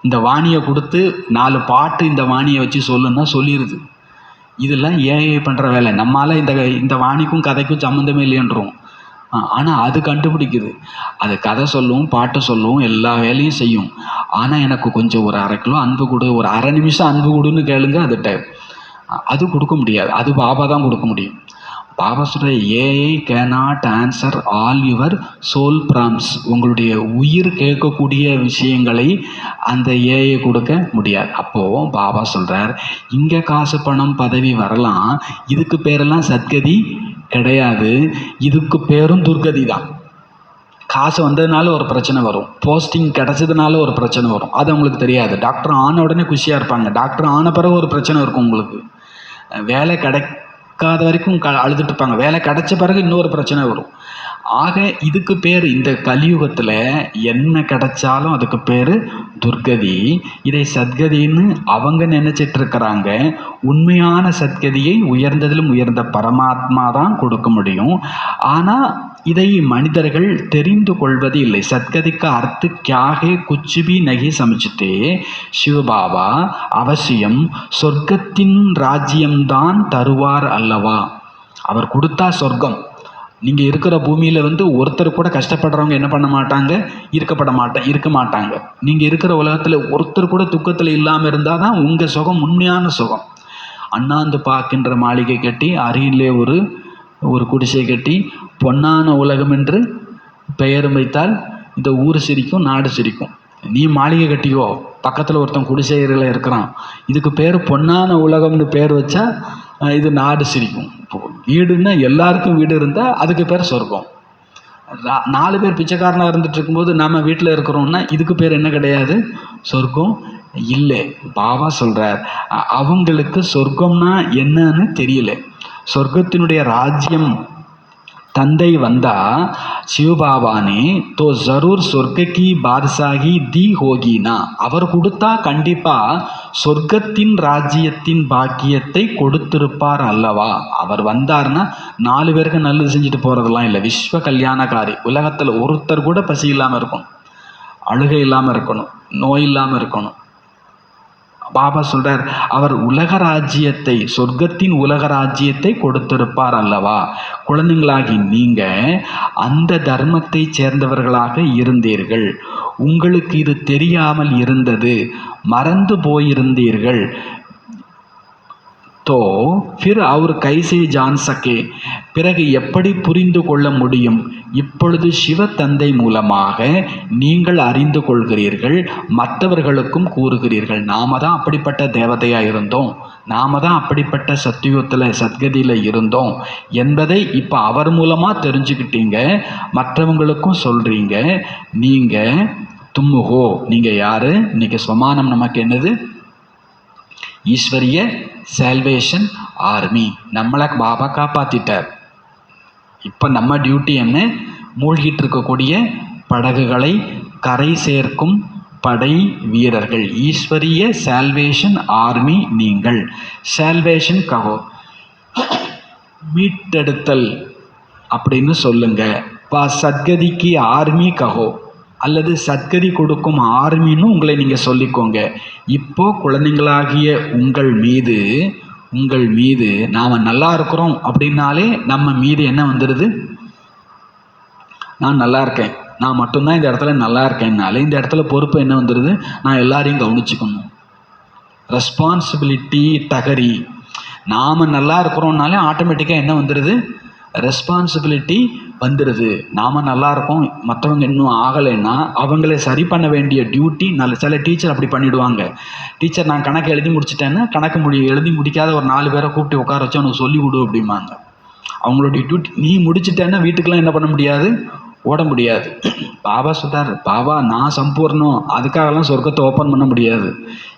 இந்த வாணியை கொடுத்து 4 பாட்டு இந்த வாணியை வச்சு சொல்லுன்னா சொல்லிடுது. இதெல்லாம் ஏஐ பண்ணுற வேலை. நம்மளால் இந்த வாணிக்கும் கதைக்கும் சம்மந்தமே இல்லைன்றோம். ஆனால் அது கண்டுபிடிக்குது, அது கதை சொல்லும், பாட்டு சொல்லும், எல்லா வேலையும் செய்யும். ஆனால் எனக்கு கொஞ்சம் ஒரு 1/2 கிலோ அன்பு கொடு, ஒரு 1/2 நிமிஷம் அன்பு கொடுன்னு கேளுங்க, அது கொடுக்க முடியாது. அது பாபா தான் கொடுக்க முடியும். பாபா சொல்கிற AI cannot answer all your soul prompts. உங்களுடைய உயிர் கேட்கக்கூடிய விஷயங்களை அந்த ஏஐ கொடுக்க முடியாது. அப்போது பாபா சொல்கிறார், இங்கே காசு பணம் பதவி வரலாம், இதுக்கு பேரெல்லாம் சத்கதி கிடையாது, இதுக்கு பேரும் துர்கதி தான். காசு வந்ததுனால ஒரு பிரச்சனை வரும், போஸ்டிங் கிடச்சதுனால ஒரு பிரச்சனை வரும், அது அவங்களுக்கு தெரியாது. டாக்டர் ஆன உடனே குஷியாக இருப்பாங்க, டாக்டர் ஆன பிறகு ஒரு பிரச்சனை இருக்கும். உங்களுக்கு வேலை கிடைக்காத வரைக்கும் அழுதுட்டு இருப்பாங்க, வேலை கிடைச்ச பிறகு இன்னொரு பிரச்சனை வரும். ஆக இதுக்கு பேர், இந்த கலியுகத்தில் என்ன கிடைச்சாலும் அதுக்கு பேர் துர்கதி. இதை சத்கதின்னு அவங்க நினச்சிட்டு இருக்கிறாங்க. உண்மையான சத்கதியை உயர்ந்ததிலும் உயர்ந்த பரமாத்மா தான் கொடுக்க முடியும். ஆனால் இதை மனிதர்கள் தெரிந்து கொள்வது இல்லை. சத்கதிக்கு அர்த்த கியாகே குச்சுபி நகி சமைச்சிட்டே சிவபாபா அவசியம் சொர்க்கத்தின் ராஜ்யம்தான் தருவார் அல்லவா. அவர் கொடுத்தா சொர்க்கம். நீங்கள் இருக்கிற பூமியில் வந்து ஒருத்தர் கூட கஷ்டப்படுறவங்க என்ன பண்ண மாட்டாங்க, இருக்க மாட்டாங்க. நீங்கள் இருக்கிற உலகத்தில் ஒருத்தர் கூட துக்கத்தில் இல்லாமல் இருந்தால் தான் உங்கள் சுகம் உண்மையான சுகம். அண்ணாந்து பார்க்கின்ற மாளிகை கட்டி அருகிலே ஒரு குடிசை கட்டி பொன்னான உலகம் என்று பெயரும் வைத்தால் இந்த ஊர் சிரிக்கும், நாடு சிரிக்கும். நீ மாளிகை கட்டிக்கோ, பக்கத்தில் ஒருத்தன் குடிசைகளில் இருக்கிறான், இதுக்கு பேர் பொன்னான உலகம்னு பேர் வச்சா இது நாடு சிரிக்கும். வீடுன்னா எல்லாருக்கும் வீடு இருந்தால் அதுக்கு பேர் சொர்க்கம். 4 பேர் பிச்சைக்காரனாக இருந்துட்டு இருக்கும்போது நம்ம வீட்டில் இருக்கிறோம்னா இதுக்கு பேர் என்ன கிடையாது, சொர்க்கம் இல்லை. பாபா சொல்கிறார், அவங்களுக்கு சொர்க்கம்னா என்னன்னு தெரியல. சொர்க்கத்தினுடைய ராஜ்யம் தந்தை வந்தா சிவபாபானே தோ ஜரூர் சொர்க்கி பாதுஷாகி தி ஹோகினா, அவர் கொடுத்தா கண்டிப்பாக சொர்க்கத்தின் ராஜ்யத்தின் பாக்கியத்தை கொடுத்திருப்பார் அல்லவா. அவர் வந்தார்னா 4 பேருக்கு நல்லது செஞ்சுட்டு போகிறதெல்லாம் இல்லை. விஸ்வ கல்யாணக்காரி, உலகத்தில் ஒருத்தர் கூட பசி இல்லாமல் இருக்கணும், அழுகை இல்லாமல் இருக்கணும், நோய் இல்லாமல் இருக்கணும். பாபா சொல்றார், அவர் உலக ராஜ்யத்தை, சொர்க்கத்தின் உலக ராஜ்யத்தை கொடுத்திருப்பார் அல்லவா. குழந்தைங்களாகி நீங்க அந்த தர்மத்தை சேர்ந்தவர்களாக இருந்தீர்கள், உங்களுக்கு இது தெரியாமல் இருந்தது, மறந்து போயிருந்தீர்கள். तो फिर और कैसे जान सके, பிறகு எப்படி புரிந்து கொள்ள முடியும்? இப்பொழுது சிவ தந்தை மூலமாக நீங்கள் அறிந்து கொள்கிறீர்கள், மற்றவர்களுக்கும் கூறுகிறீர்கள். நாம தான் அப்படிப்பட்ட தேவதையா இருந்தோம், நாம தான் அப்படிப்பட்ட சத்தியுகத்தில் சத்கதியில் இருந்தோம் என்பதை இப்போ அவர் மூலமாக தெரிஞ்சுக்கிட்டீங்க, மற்றவங்களுக்கும் சொல்கிறீங்க. நீங்கள் தும்முகோ, நீங்கள் யார்? இன்னைக்கு ஸ்வமானம் நமக்கு என்னது? ஈஸ்வரிய சால்வேஷன் ஆர்மி. நம்மளை பாபா காப்பாற்றிட்டார். இப்போ நம்ம டியூட்டி என்ன? மூழ்கிட்டு இருக்கக்கூடிய படகுகளை கரை சேர்க்கும் படை வீரர்கள். ஈஸ்வரிய சால்வேஷன் ஆர்மி நீங்கள். சால்வேஷன் கஹோ, மீட்டெடுத்தல் அப்படின்னு சொல்லுங்க. சத்கதிக்கு ஆர்மி கஹோ, அல்லது சத்கதி கொடுக்கும் ஆர்மின்னு உங்களை நீங்கள் சொல்லிக்கோங்க. இப்போ குழந்தைங்களாகிய உங்கள் மீது நாம் நல்லா இருக்கிறோம் அப்படின்னாலே நம்ம மீது என்ன வந்துடுது? நான் நல்லா இருக்கேன், நான் மட்டும்தான் இந்த இடத்துல நல்லா இருக்கேன்னாலே இந்த இடத்துல பொறுப்பு என்ன வந்துடுது? நான் எல்லாரையும் கவனிச்சுக்கணும். ரெஸ்பான்சிபிலிட்டி தகரி. நாம் நல்லா இருக்கிறோம்னாலே ஆட்டோமேட்டிக்காக என்ன வந்துடுது? ரெஸ்பான்சிபிலிட்டி வந்துடுது. நாம் நல்லா இருக்கோம், மற்றவங்க இன்னும் ஆகலைன்னா அவங்கள சரி பண்ண வேண்டிய டியூட்டி சில டீச்சர் அப்படி பண்ணிவிடுவாங்க. டீச்சர் நான் கணக்கு எழுதி முடிச்சிட்டேன்னா கணக்கு எழுதி முடிக்காத ஒரு 4 பேரை கூப்பிட்டு உட்கார வச்சு அவனுக்கு சொல்லி விடு அப்படிம்பாங்க. அவங்களுடைய டியூட்டி நீ முடிச்சிட்டேன்னா வீட்டுக்கெலாம் என்ன பண்ண முடியாது? ஓட முடியாது. பாபா சொல்கிறார், பாபா நான் சம்பூர்ணம், அதுக்காகலாம் சொர்க்கத்தை ஓப்பன் பண்ண முடியாது.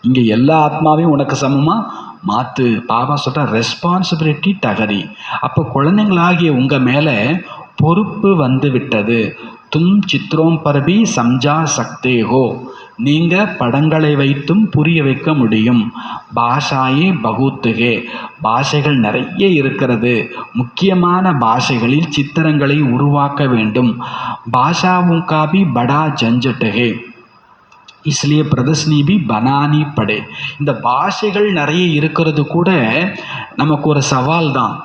இங்கே எல்லா ஆத்மாவையும் உனக்கு சமமாக மாற்று. பாபா சொல்கிறார் ரெஸ்பான்சிபிலிட்டி தகரி. அப்போ குழந்தைங்களாகிய உங்கள் மேலே பொறுப்பு வந்து விட்டது. தும் சித்ரோம் பரபி சம்ஜா சக்தே ஹோ, நீங்கள் படங்களை வைத்தும் புரிய வைக்க முடியும். பாஷாயே பகுத்துகே, பாஷைகள் நிறைய இருக்கிறது. முக்கியமான பாஷைகளில் சித்திரங்களை உருவாக்க வேண்டும். பாஷாவும் காபி படா ஜஞ்சட்டுகே, इसलिए प्रदर्शनी भी बनानी पड़े. இந்த பாஷைகள் நிறைய இருக்கிறது கூட நமக்கு ஒரு சவால் தான்.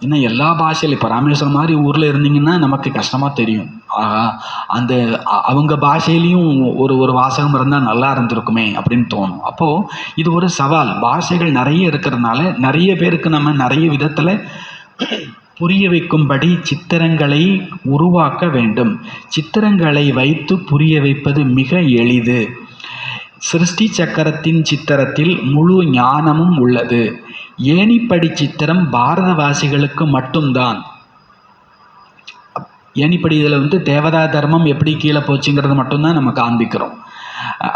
ஏன்னா எல்லா பாஷையிலும் இப்போ ராமேஸ்வரம் மாதிரி ஊரில் இருந்தீங்கன்னா நமக்கு கஷ்டமாக தெரியும். அந்த அவங்க பாஷையிலையும் ஒரு வாசகம் இருந்தால் நல்லா இருந்திருக்குமே அப்படின்னு தோணும். அப்போது இது ஒரு சவால். பாஷைகள் நிறைய இருக்கிறதுனால நிறைய பேருக்கு நம்ம நிறைய விதத்தில் புரிய வைக்கும்படி சித்திரங்களை உருவாக்க வேண்டும். சித்திரங்களை வைத்து புரிய வைப்பது மிக எளிது. சிருஷ்டி சக்கரத்தின் சித்திரத்தில் முழு ஞானமும் உள்ளது. ஏணிப்படி சித்திரம் பாரதவாசிகளுக்கு மட்டும்தான். ஏணிப்படி இதில் தேவதா தர்மம் எப்படி கீழே போச்சுங்கிறது மட்டும்தான் நம்ம காண்பிக்கிறோம்.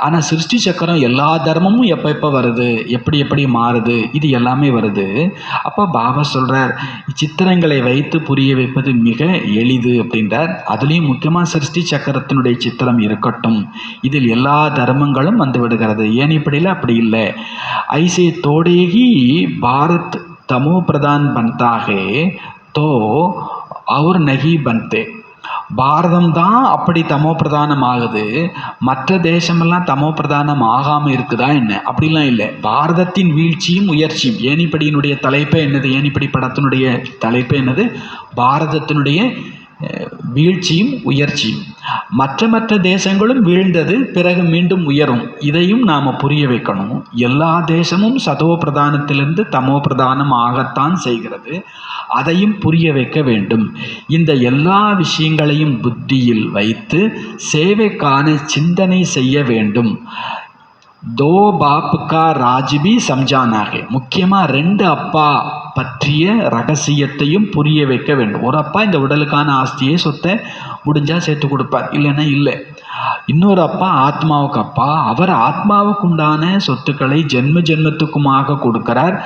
ஆனால் சிருஷ்டி சக்கரம் எல்லா தர்மமும் எப்போ வருது, எப்படி மாறுது, இது எல்லாமே வருது. அப்போ பாபா சொல்கிறார் சித்திரங்களை வைத்து புரிய வைப்பது மிக எளிது அப்படின்றார். அதுலேயும் முக்கியமாக சிருஷ்டி சக்கரத்தினுடைய சித்திரம் இருக்கட்டும், இதில் எல்லா தர்மங்களும் வந்து விடுகிறது. ஏனிப்படியில் அப்படி இல்லை. ஐசே தோடேகி பாரத் தமோ பிரதான் பன்தாகே தோ அவர் நகி பன்தே. பாரதம் தான் அப்படி தமோ பிரதானம் ஆகுது, மற்ற தேசமெல்லாம் தமோ பிரதானம் ஆகாமல் இருக்குதா என்ன? அப்படிலாம் இல்லை. பாரதத்தின் வீழ்ச்சியும் உயர்ச்சியும். ஏணிப்படியினுடைய தலைப்பே என்னது? ஏணிப்படி படத்தினுடைய தலைப்பே என்னது? பாரதத்தினுடைய வீழ்ச்சியும் உயர்ச்சியும். மற்ற தேசங்களும் வீழ்ந்தது, பிறகு மீண்டும் உயரும். இதையும் நாம் புரிய வைக்கணும். எல்லா தேசமும் சதோ பிரதானத்திலிருந்து தமோ பிரதானம் ஆகத்தான் செய்கிறது. அதையும் புரிய வைக்க வேண்டும். இந்த எல்லா விஷயங்களையும் புத்தியில் வைத்து சேவைக்கான சிந்தனை செய்ய வேண்டும். தோ பாப்புக்கா ராஜ்பி சம்ஜானாகே. முக்கியமாக 2 அப்பா பற்றிய ரகசியத்தையும் புரிய வைக்க வேண்டும். ஒரு அப்பா இந்த உடலுக்கான ஆஸ்தியை சொத்தை முடிஞ்சால் சேர்த்து கொடுப்பார், இல்லைன்னா இல்லை. இன்னொரு அப்பா ஆத்மாவுக்கு அப்பா, அவர் ஆத்மாவுக்கு உண்டான சொத்துக்களை ஜென்மத்துக்குமாக கொடுக்கிறார்.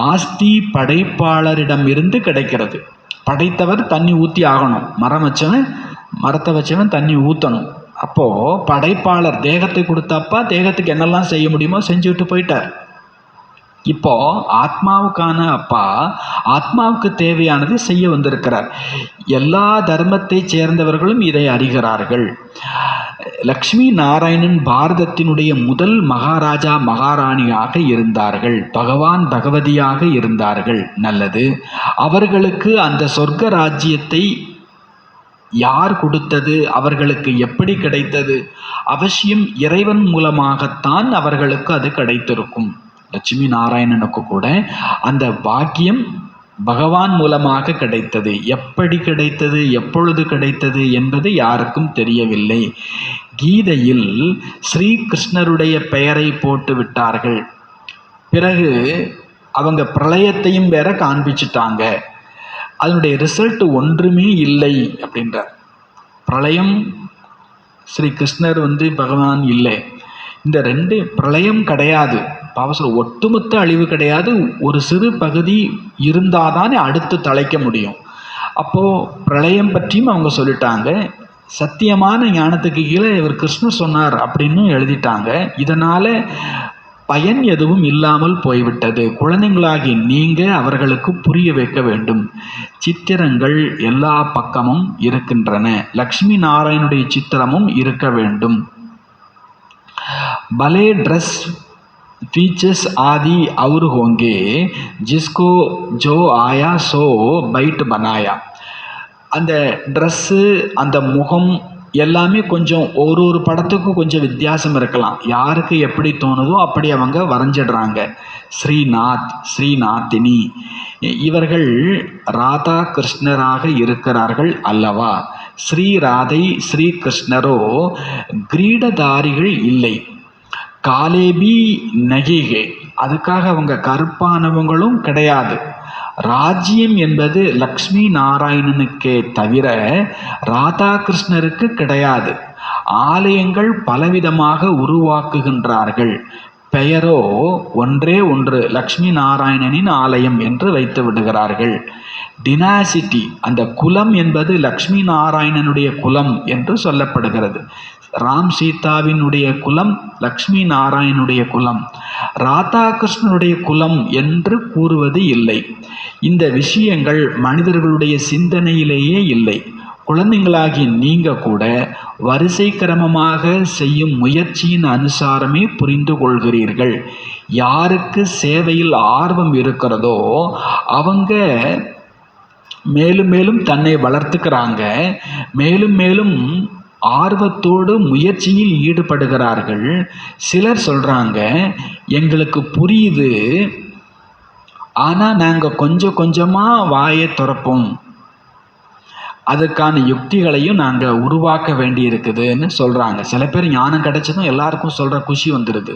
ஆஸ்தி படைப்பாளரிடம் இருந்து கிடைக்கிறது. படைத்தவர் தண்ணி ஊற்றி ஆகணும். மரத்தை வச்சவன் தண்ணி ஊற்றணும். அப்போது படைப்பாளர் தேகத்தை கொடுத்தப்பா தேகத்துக்கு என்னெல்லாம் செய்ய முடியுமோ செஞ்சுட்டு போயிட்டார். இப்போது ஆத்மாவுக்கான அப்பா ஆத்மாவுக்கு தேவையானது செய்ய வந்திருக்கிறார். எல்லா தர்மத்தை சேர்ந்தவர்களும் இதை அறிகிறார்கள். லக்ஷ்மி நாராயணன் பாரதத்தினுடைய முதல் மகாராஜா மகாராணியாக இருந்தார்கள். பகவான் பகவதியாக இருந்தார்கள். நல்லது. அவர்களுக்கு அந்த சொர்க்க ராஜ்யத்தை யார் கொடுத்தது? அவர்களுக்கு எப்படி கிடைத்தது? அவசியம் இறைவன் மூலமாகத்தான் அவர்களுக்கு அது கிடைத்திருக்கும். லட்சுமி நாராயணனுக்கு கூட அந்த பாக்கியம் பகவான் மூலமாக கிடைத்தது. எப்படி கிடைத்தது, எப்பொழுது கிடைத்தது என்பது யாருக்கும் தெரியவில்லை. கீதையில் ஸ்ரீ கிருஷ்ணருடைய பெயரை போட்டு விட்டார்கள். பிறகு அவங்க பிரளயத்தையும் வேற காண்பிச்சுட்டாங்க. அதனுடைய ரிசல்ட் ஒன்றுமே இல்லை அப்படின்றார். பிரளயம் ஸ்ரீ கிருஷ்ணர் பகவான் இல்லை. இந்த ரெண்டு பிரளயம் கிடையாது, ஒட்டுமொத்த அழிவு கிடையாது. ஒரு சிறு பகுதி இருந்தாதானே அடுத்து தலைக்க முடியும். அப்போது பிரளயம் பற்றியும் அவங்க சொல்லிட்டாங்க. சத்தியமான ஞானத்துக்கு கீழே இவர் கிருஷ்ணர் சொன்னார் அப்படின்னு எழுதிட்டாங்க. இதனால் பயன் எதுவும் இல்லாமல் போய்விட்டது. குழந்தைங்களாகி நீங்கள் அவர்களுக்கு புரிய வைக்க வேண்டும். சித்திரங்கள் எல்லா பக்கமும் இருக்கின்றன. லக்ஷ்மி நாராயணுடைய சித்திரமும் இருக்க வேண்டும். भले ड्रेस फीचर्स आदि और होंगे, जिसको जो आया सो बैठ बनाया. அந்த ட்ரெஸ்ஸு, அந்த முகம் எல்லாமே கொஞ்சம் ஒரு படத்துக்கும் கொஞ்சம் வித்தியாசம் இருக்கலாம். யாருக்கு எப்படி தோணுதோ அப்படி அவங்க வரைஞ்சிடுறாங்க. ஸ்ரீநாத், ஸ்ரீநாத்தினி இவர்கள் ராதா கிருஷ்ணராக இருக்கிறார்கள் அல்லவா? ஸ்ரீராதை ஸ்ரீ கிருஷ்ணரோ கிரீடதாரிகள் இல்லை. காலேபி நகிகே, அதுக்காக அவங்க கருப்பானவங்களும் கிடையாது. ராஜ்யம் என்பது லக்ஷ்மி நாராயணனுக்கே தவிர ராதா கிருஷ்ணருக்கு கிடையாது. ஆலயங்கள் பலவிதமாக உருவாக்குகின்றார்கள். பெயரோ ஒன்றே ஒன்று, லக்ஷ்மி நாராயணனின் ஆலயம் என்று வைத்து விடுகிறார்கள். டினாசிட்டி, அந்த குலம் என்பது லக்ஷ்மி நாராயணனுடைய குலம் என்று சொல்லப்படுகிறது. ராம் சீதாவினுடைய குலம் லக்ஷ்மி நாராயணனுடைய குலம், ராதாகிருஷ்ணனுடைய குலம் என்று கூறுவது இல்லை. இந்த விஷயங்கள் மனிதர்களுடைய சிந்தனையிலேயே இல்லை. குழந்தைங்களாகி நீங்கள் கூட வரிசை கிரமமாக செய்யும் முயற்சியின் அனுசாரமே புரிந்து கொள்கிறீர்கள். யாருக்கு சேவையில் ஆர்வம் இருக்கிறதோ அவங்க மேலும் மேலும் தன்னை வளர்த்துக்கிறாங்க. மேலும் மேலும் ஆர்வத்தோடு முயற்சியில் ஈடுபடுகிறார்கள். சிலர் சொல்கிறாங்க, எங்களுக்கு புரியுது, ஆனால் நாங்கள் கொஞ்சம் கொஞ்சமாக வாயை திறப்போம், அதுக்கான யுக்திகளையும் நாங்கள் உருவாக்க வேண்டி இருக்குதுன்னு சொல்கிறாங்க. சில பேர் ஞானம் கிடைச்சதும் எல்லாருக்கும் சொல்கிற குஷி வந்துடுது.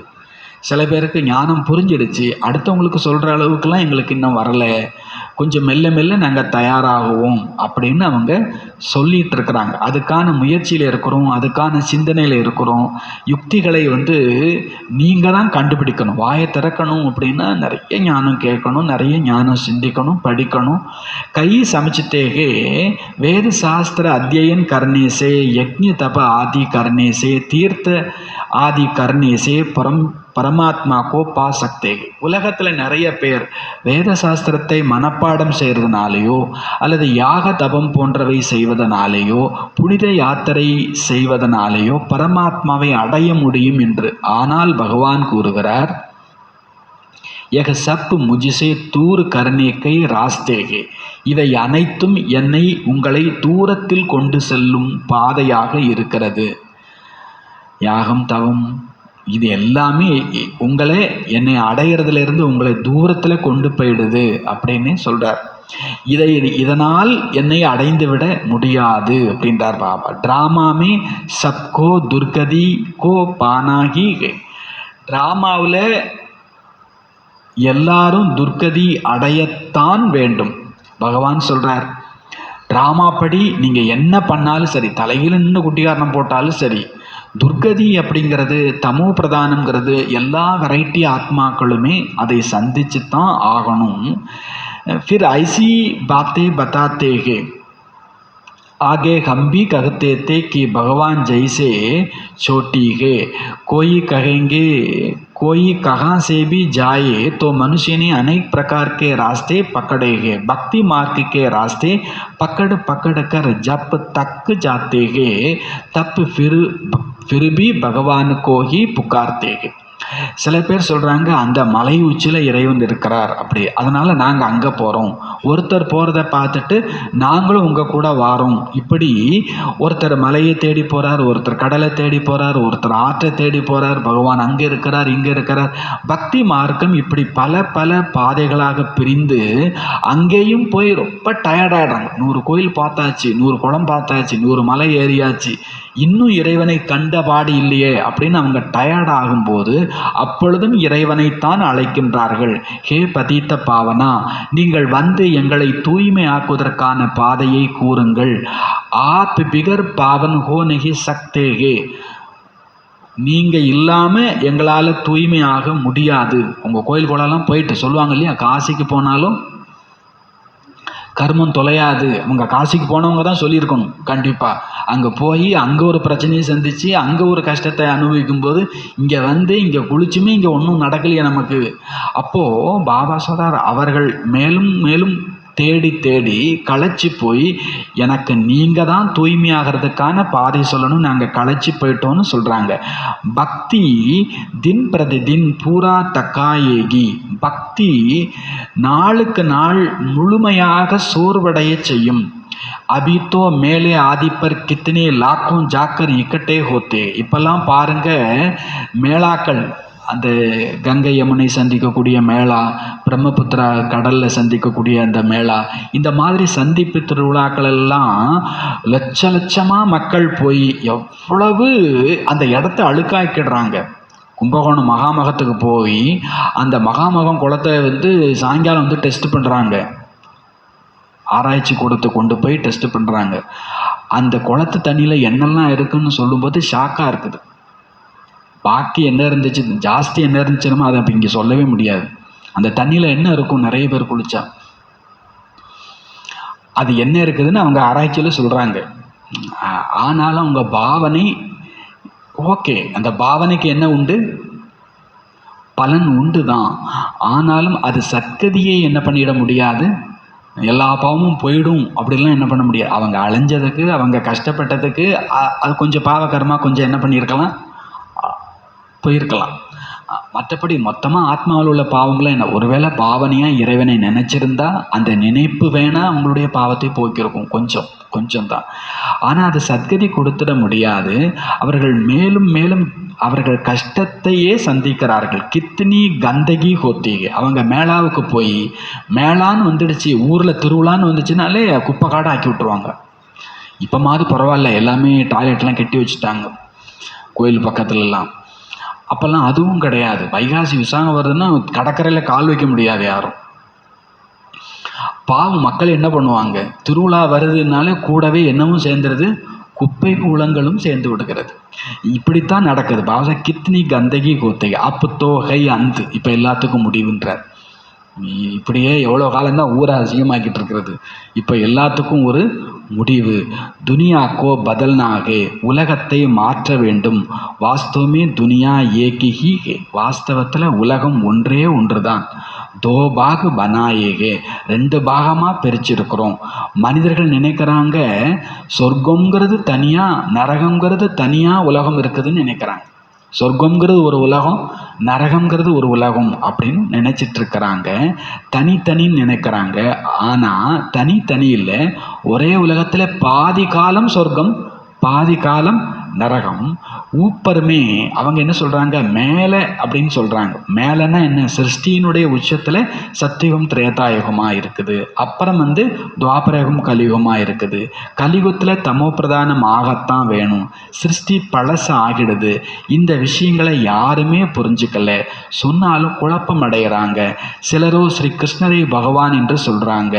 சில பேருக்கு ஞானம் புரிஞ்சிடுச்சு, அடுத்தவங்களுக்கு சொல்கிற அளவுக்குலாம் எங்களுக்கு இன்னும் வரலை, கொஞ்சம் மெல்ல மெல்ல நாங்கள் தயாராகுவோம் அப்படின்னு அவங்க சொல்லிகிட்டு இருக்கிறாங்க. அதுக்கான முயற்சியில் இருக்கிறோம், அதுக்கான சிந்தனையில் இருக்கிறோம். யுக்திகளை நீங்கள் தான் கண்டுபிடிக்கணும். வாயை திறக்கணும் அப்படின்னா நிறைய ஞானம் கேட்கணும், நிறைய ஞானம் சிந்திக்கணும், படிக்கணும். கை சமைச்சிட்டேகே வேத சாஸ்திர அத்தியன் கர்ணேசே, யக்ஞ தப ஆதி கர்ணேசே, தீர்த்த ஆதி கர்ணேசே பரமாத்மாக்கோ பா சக்தே. உலகத்தில் நிறைய பேர் வேத சாஸ்திரத்தை மனப்பாடம் செய்கிறதுனாலேயோ அல்லது யாக தபம் போன்றவை செய்வதனாலேயோ புனித யாத்திரை செய்வதனாலேயோ பரமாத்மாவை அடைய முடியும் என்று. ஆனால் பகவான் கூறுகிறார், யக சப் முஜிசே தூர் கர்ணேக்கை ராஸ்தேகே, இவை அனைத்தும் என்னை உங்களை தூரத்தில் கொண்டு செல்லும் பாதையாக இருக்கிறது. யாகம் தவம் இது எல்லாமே உங்களை என்னை அடையிறதுலேருந்து உங்களை தூரத்தில் கொண்டு போயிடுது அப்படின்னு சொல்கிறார். இதனால் என்னை அடைந்து விட முடியாது அப்படின்றார் பாபா. ட்ராமாமே சப்கோ துர்கதி கோ பானாகி. ட்ராமாவில் எல்லாரும் துர்கதி அடையத்தான் வேண்டும். பகவான் சொல்கிறார், ட்ராமா படி நீங்கள் என்ன பண்ணாலும் சரி, தலையில் நின்று குட்டிகாரணம் போட்டாலும் சரி, துர்கதி அப்படிங்கிறது தமோ பிரதானங்கிறது எல்லா வெரைட்டி ஆத்மாக்களுமே அதை சந்திச்சு தான் ஆகணும். फिर ऐसी बातें बताते हैं, आगे हम भी कहते थे कि भगवान जैसे छोटी है, कोई कहेंगे कोई कहाँ से भी जाए तो मनुष्य ने अनेक प्रकार के रास्ते पकड़े हैं. भक्ति मार्ग के रास्ते पकड़ पकड़ कर जब तक जाते हैं तब फिर भी भगवान को ही पुकारते हैं. சில பேர் சொல்கிறாங்க அந்த மலை உச்சியில் இறைவன் இருக்கிறார் அப்படி, அதனால் நாங்கள் அங்கே போகிறோம். ஒருத்தர் போகிறத பார்த்துட்டு நாங்களும் உங்கள் கூட வாரோம். இப்படி ஒருத்தர் மலையை தேடி போகிறார், ஒருத்தர் கடலை தேடி போகிறார், ஒருத்தர் ஆற்றை தேடி போகிறார். பகவான் அங்கே இருக்கிறார், இங்கே இருக்கிறார். பக்தி மார்க்கம் இப்படி பல பல பாதைகளாக பிரிந்து அங்கேயும் போய் ரொம்ப டயர்டாயிடுறாங்க. 100 கோயில் பார்த்தாச்சு, 100 குளம் பார்த்தாச்சு, 100 மலை ஏறியாச்சு, இன்னும் இறைவனை கண்டபாடு இல்லையே அப்படின்னு அவங்க டயர்ட் ஆகும்போது அப்பொழுதும் இறைவனைத்தான் அழைக்கின்றார்கள். ஹே பதீத்த பாவனா, நீங்கள் வந்து எங்களை தூய்மையாக்குவதற்கான பாதையை கூறுங்கள். ஆப் பிகர் பாவன் ஹோ நகி சக்தேகே, நீங்கள் இல்லாமல் எங்களால் தூய்மையாக முடியாது. உங்கள் கோயில் குளம்லாம் போயிட்டு சொல்லுவாங்க இல்லையா, காசிக்கு போனாலும் கர்மம் தொலையாது. அவங்க காசிக்கு போனவங்க தான் சொல்லியிருக்கணும். கண்டிப்பாக அங்கே போய் அங்கே ஒரு பிரச்சனையை சந்தித்து அங்கே ஒரு கஷ்டத்தை அனுபவிக்கும் போது இங்கே வந்து இங்கே குளிச்சுமே இங்கே ஒன்றும் நடக்கலையே நமக்கு. அப்போது பாபா சொல்றார், அவர்கள் மேலும் மேலும் தேடி தேடி களைச்சி போய் எனக்கு நீங்கள் தான் தூய்மையாகிறதுக்கான பாதை சொல்லணும், நாங்கள் களைச்சி போயிட்டோன்னு சொல்கிறாங்க. பக்தி தின் பிரதி தின் பூரா தக்காயேகி, பக்தி நாளுக்கு நாள் முழுமையாக சோர்வடைய செய்யும். அபித்தோ மேலே ஆதிப்பர் கித்தனே லாக்கும் ஜாக்கர் இக்கட்டே ஹோத்தே. இப்பெல்லாம் பாருங்க, மேளாக்கள் அந்த கங்கை யமுனை சந்திக்கக்கூடிய மேளா, பிரம்மபுத்திரா கடலில் சந்திக்கக்கூடிய அந்த மேளா, இந்த மாதிரி சந்திப்பு திருவிழாக்கள் எல்லாம் லட்ச லட்சமாக மக்கள் போய் எவ்வளவு அந்த இடத்த அழுக்காக்கிடுறாங்க. கும்பகோணம் மகாமகத்துக்கு போய் அந்த மகாமகம் குளத்தை வந்து சாயங்காலம் வந்து டெஸ்ட் பண்ணுறாங்க, ஆராய்ச்சி கூடத்தை கொண்டு போய் டெஸ்ட் பண்ணுறாங்க. அந்த குளத்து தண்ணியில் என்னெல்லாம் இருக்குன்னு சொல்லும்போது ஷாக்காக இருக்குது. பாக்கி என்ன இருந்துச்சு, ஜாஸ்தி என்ன இருந்துச்சுன்னா அதை அப்போ இங்கே சொல்லவே முடியாது. அந்த தண்ணியில் என்ன இருக்கும், நிறைய பேர் குளிச்சா அது என்ன இருக்குதுன்னு அவங்க ஆராய்ச்சியில் சொல்கிறாங்க. ஆனாலும் அவங்க பாவனை ஓகே, அந்த பாவனைக்கு என்ன உண்டு, பலன் உண்டு தான். ஆனாலும் அது சத்கதியை என்ன பண்ணிட முடியாது, எல்லா பாவமும் போயிடும் அப்படிலாம் என்ன பண்ண முடியாது. அவங்க அலைஞ்சதுக்கு, அவங்க கஷ்டப்பட்டதுக்கு அது கொஞ்சம் பாவகரமா கொஞ்சம் என்ன பண்ணியிருக்கலாம், போயிருக்கலாம். மற்றபடி மொத்தமாக ஆத்மாவில் உள்ள பாவங்களை என்ன, ஒருவேளை பாவனையாக இறைவனை நினச்சிருந்தா அந்த நினைப்பு வேணால் அவங்களுடைய பாவத்தை போக்கியிருக்கும், கொஞ்சம் தான். ஆனால் அது சத்கதி கொடுத்துட முடியாது. அவர்கள் மேலும் மேலும் அவர்கள் கஷ்டத்தையே சந்திக்கிறார்கள். கித்னி கந்தகி ஹோத்திகை. அவங்க மேளாவுக்கு போய், மேளான்னு வந்துடுச்சு, ஊரில் திருவிழான்னு வந்துச்சுனாலே குப்பை காடை ஆக்கி விட்ருவாங்க. இப்போ மாதிரி பரவாயில்ல, எல்லாமே டாய்லெட்லாம் கட்டி வச்சுட்டாங்க கோயில் பக்கத்துலலாம். அப்போல்லாம் அதுவும் கிடையாது. வைகாசி விசாகம் வருதுன்னா கடற்கரையில் கால் வைக்க முடியாது யாரும். பாவம் மக்கள் என்ன பண்ணுவாங்க, திருவிழா வருதுனாலே கூடவே என்னவும் சேர்ந்துருது, குப்பை கூலங்களும் சேர்ந்து விடுகிறது. இப்படித்தான் நடக்குது. பாவசா கித்னி கந்தகி கோத்தை ஆப்புத்தோகை அந்த இப்போ எல்லாத்துக்கும் முடிவுன்றார். இப்படியே எவ்வளோ காலம்தான் ஊரை அசிங்கமாக்கிட்டு இருக்கிறது, இப்போ எல்லாத்துக்கும் ஒரு முடிவு. துனியாக்கோ பதல்னாகே, உலகத்தை மாற்ற வேண்டும். வாஸ்தவமே துனியா ஏகி ஹே, வாஸ்தவத்தில் உலகம் ஒன்றே ஒன்று தான். தோ பாகு பனாயேகே, 2 பாகமாக பிரிச்சிருக்கிறோம். மனிதர்கள் நினைக்கிறாங்க சொர்க்கங்கிறது தனியாக, நரகங்கிறது தனியாக உலகம் இருக்குதுன்னு நினைக்கிறாங்க. சொர்க்கங்கிறது ஒரு உலகம், நரகங்கிறது ஒரு உலகம் அப்படின்னு நினச்சிட்டு இருக்கிறாங்க. தனித்தனின்னு நினைக்கிறாங்க. ஆனால் தனித்தனி இல்லை, ஒரே உலகத்தில் பாதி காலம் சொர்க்கம், பாதி காலம் நரகம். ஊப்பருமே அவங்க என்ன சொல்கிறாங்க, மேலே அப்படின்னு சொல்கிறாங்க. மேலேன்னா என்ன, சிருஷ்டியினுடைய உச்சத்தில் சத்தியுகம் திரேதாயுகமாக இருக்குது, அப்புறம் வந்து துவாபரயுகம் கலியுகமாக இருக்குது. கலியுகத்தில் தமோ பிரதானம் ஆகத்தான் வேணும், சிருஷ்டி பழச ஆகிடுது. இந்த விஷயங்களை யாருமே புரிஞ்சுக்கல, சொன்னாலும் குழப்பம் அடைகிறாங்க. சிலரோ ஸ்ரீ கிருஷ்ணரை பகவான் என்று சொல்கிறாங்க.